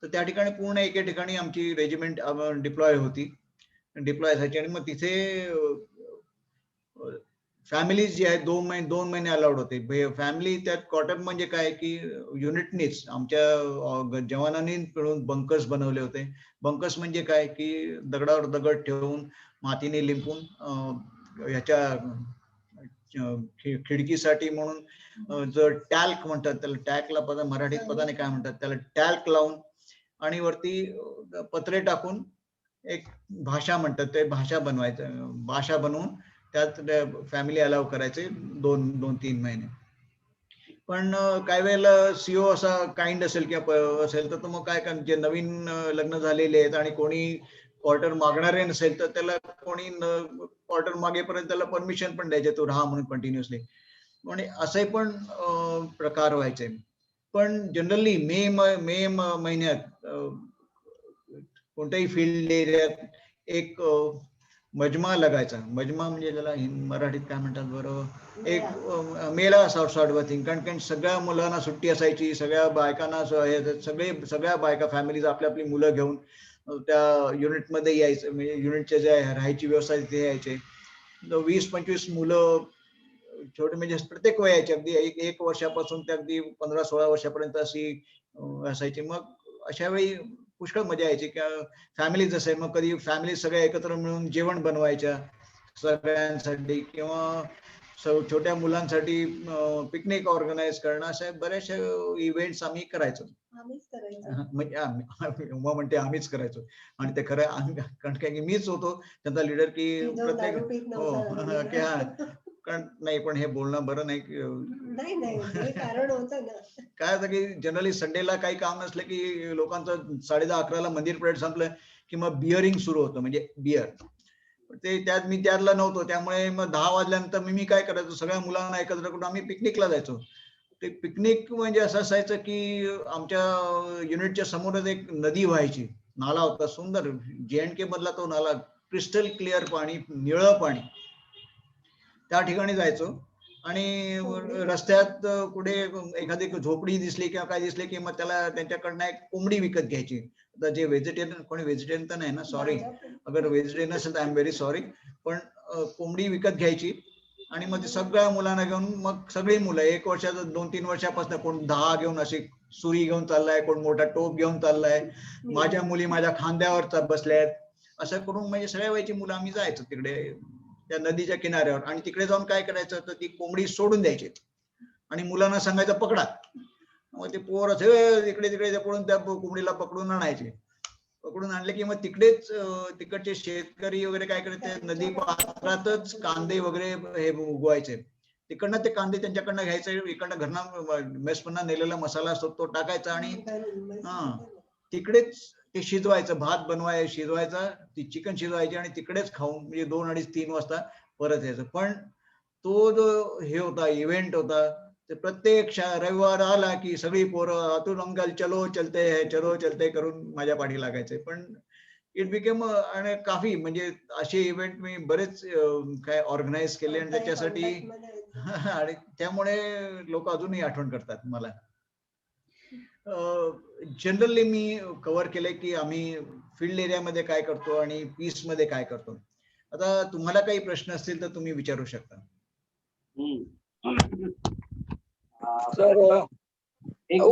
तर त्या ठिकाणी पूर्ण एके ठिकाणी आमची रेजिमेंट डिप्लॉय असायची आणि मग तिथे फॅमिलीज जी आहेत 2 महिने अलाउड होते. फॅमिली त्यात क्वार्टर म्हणजे काय की युनिटनीच आमच्या जवानांनी मिळून बंकर्स बनवले होते. बंकर्स म्हणजे काय की दगडावर दगड ठेवून मातीने लिंपून याच्या खिडकीसाठी म्हणून जर टॅल्क म्हणतात त्याला, टॅल्कला मराठीत पदाने काय म्हणतात त्याला, टॅल्क लावून आणि वरती पत्रे टाकून एक भाषा म्हणतात ते भाषा बनवून त्यात फॅमिली अलाव करायचे 2-3 महिने. पण काही वेळेला सीओ असा काइंड असेल किंवा असेल तर मग काय जे नवीन लग्न झालेले आहेत आणि कोणी क्वार्टर मागणारे नसेल तर त्याला कोणी क्वार्टर मागेपर्यंत त्याला परमिशन पण द्यायचे तो राहा म्हणून कंटिन्युअसली, म्हणजे असे पण प्रकार व्हायचे. पण जनरली मे महिन्यात कोणत्याही फील्ड एरियात एक मजमा लगायचा. मजमा म्हणजे त्याला मराठीत काय म्हणतात बरं, एक मेला असा सॉर्ट ऑफ थिंग. कारण सगळ्या मुलांना सुट्टी असायची, सगळ्या बायकांना सगळ्या बायका फॅमिलीज आपली मुलं घेऊन त्या युनिटमध्ये यायचं, म्हणजे युनिटच्या ज्या राहायची व्यवस्था तिथे यायचे. 20-25 मुलं छोटे म्हणजे प्रत्येक वयाचे अगदी एक वर्षापासून ते अगदी 15-16 वर्षापर्यंत अशी असायची. मग अशा वेळी पुष्कळ मजा यायची की फॅमिलीज असे, मग कधी फॅमिली सगळ्या एकत्र मिळून जेवण बनवायच्या सगळ्यांसाठी किंवा छोट्या मुलांसाठी पिकनिक ऑर्गनाईज करणं, अशा बऱ्याचशा इव्हेंट्स आम्ही करायचो. म्हणजे उमा म्हणते आम्हीच करायचो आणि ते खरं कारण की मीच होतो त्यांचा लीडर की प्रत्येक की कारण नाही, पण हे बोलणं बरं नाही. काय होतं की जनरली संडेला काही काम नसलं की लोकांचं 10:30-11ला मंदिर परेड संपलं की मग बिअरिंग सुरू होतं, म्हणजे बिअर. ते त्यात मी त्यातला नव्हतो, त्यामुळे मग 10 वाजल्यानंतर मी काय करायचो, सगळ्या मुलांना एकत्र करून आम्ही पिकनिकला जायचो. ते पिकनिक म्हणजे असं असायचं की आमच्या युनिटच्या समोरच एक नदी व्हायची, नाला होता सुंदर, JNK मधला तो नाला, क्रिस्टल क्लिअर पाणी, निळं पाणी. त्या ठिकाणी जायचो आणि रस्त्यात कुठे एखादी झोपडी दिसली किंवा काय दिसले की मग त्याला त्यांच्याकडनं एक कोंबडी विकत घ्यायची. आता जे व्हेजिटेरियन, कोणी व्हेजिटेरियन तर नाही ना, सॉरी, अगर व्हेजिटेरियन असेल तर आय एम व्हेरी सॉरी, पण कोंबडी विकत घ्यायची आणि मग सगळ्या मुलांना घेऊन, मग सगळी मुलं 1 वर्षाचं 2-3 वर्षापासून, कोण 10 घेऊन अशी सुरी घेऊन चाललाय, कोण मोठा टोप घेऊन चाललाय, माझ्या मुली माझ्या खांद्यावर बसल्यात, असं करून म्हणजे सगळ्या वयाची मुलं आम्ही जायचो तिकडे त्या नदीच्या किनाऱ्यावर आणि तिकडे जाऊन काय करायचं तर ती कोंबडी सोडून द्यायची आणि मुलांना सांगायचं पकडा. मग ते पोर इकडे तिकडे पळून त्या कोंबडीला पकडून आणायचे. पकडून आणले की मग तिकडेच तिकडचे शेतकरी वगैरे काय करायचे, नदी पात्रातच कांदे वगैरे हे उगवायचे. तिकडनं ते कांदे त्यांच्याकडनं घ्यायचे, इकडनं घरनं मेसपन्ना नेलेला मसाला असतो तो टाकायचा आणि तिकडेच ते शिजवायचं, भात शिजवायचा, ती चिकन शिजवायची आणि तिकडेच खाऊन म्हणजे 2, 2:30, 3 वाजता परत यायचं. पण तो जो हे होता, इव्हेंट होता, ते प्रत्येक रविवार आला की सगळी पोरं अतुल अंकल चलो चलते करून माझ्या पाठी लागायचे. पण इट बिकेम आणि काफी म्हणजे असे इव्हेंट मी बरेच काय ऑर्गनाईज केले आणि त्याच्यासाठी आणि त्यामुळे लोक अजूनही आठवण करतात मला. जनरली मी कव्हर केलंय की आम्ही फील्ड एरियामध्ये काय करतो आणि पीस मध्ये काय करतो. आता तुम्हाला काही प्रश्न असतील तर तुम्ही विचारू शकता. सर एक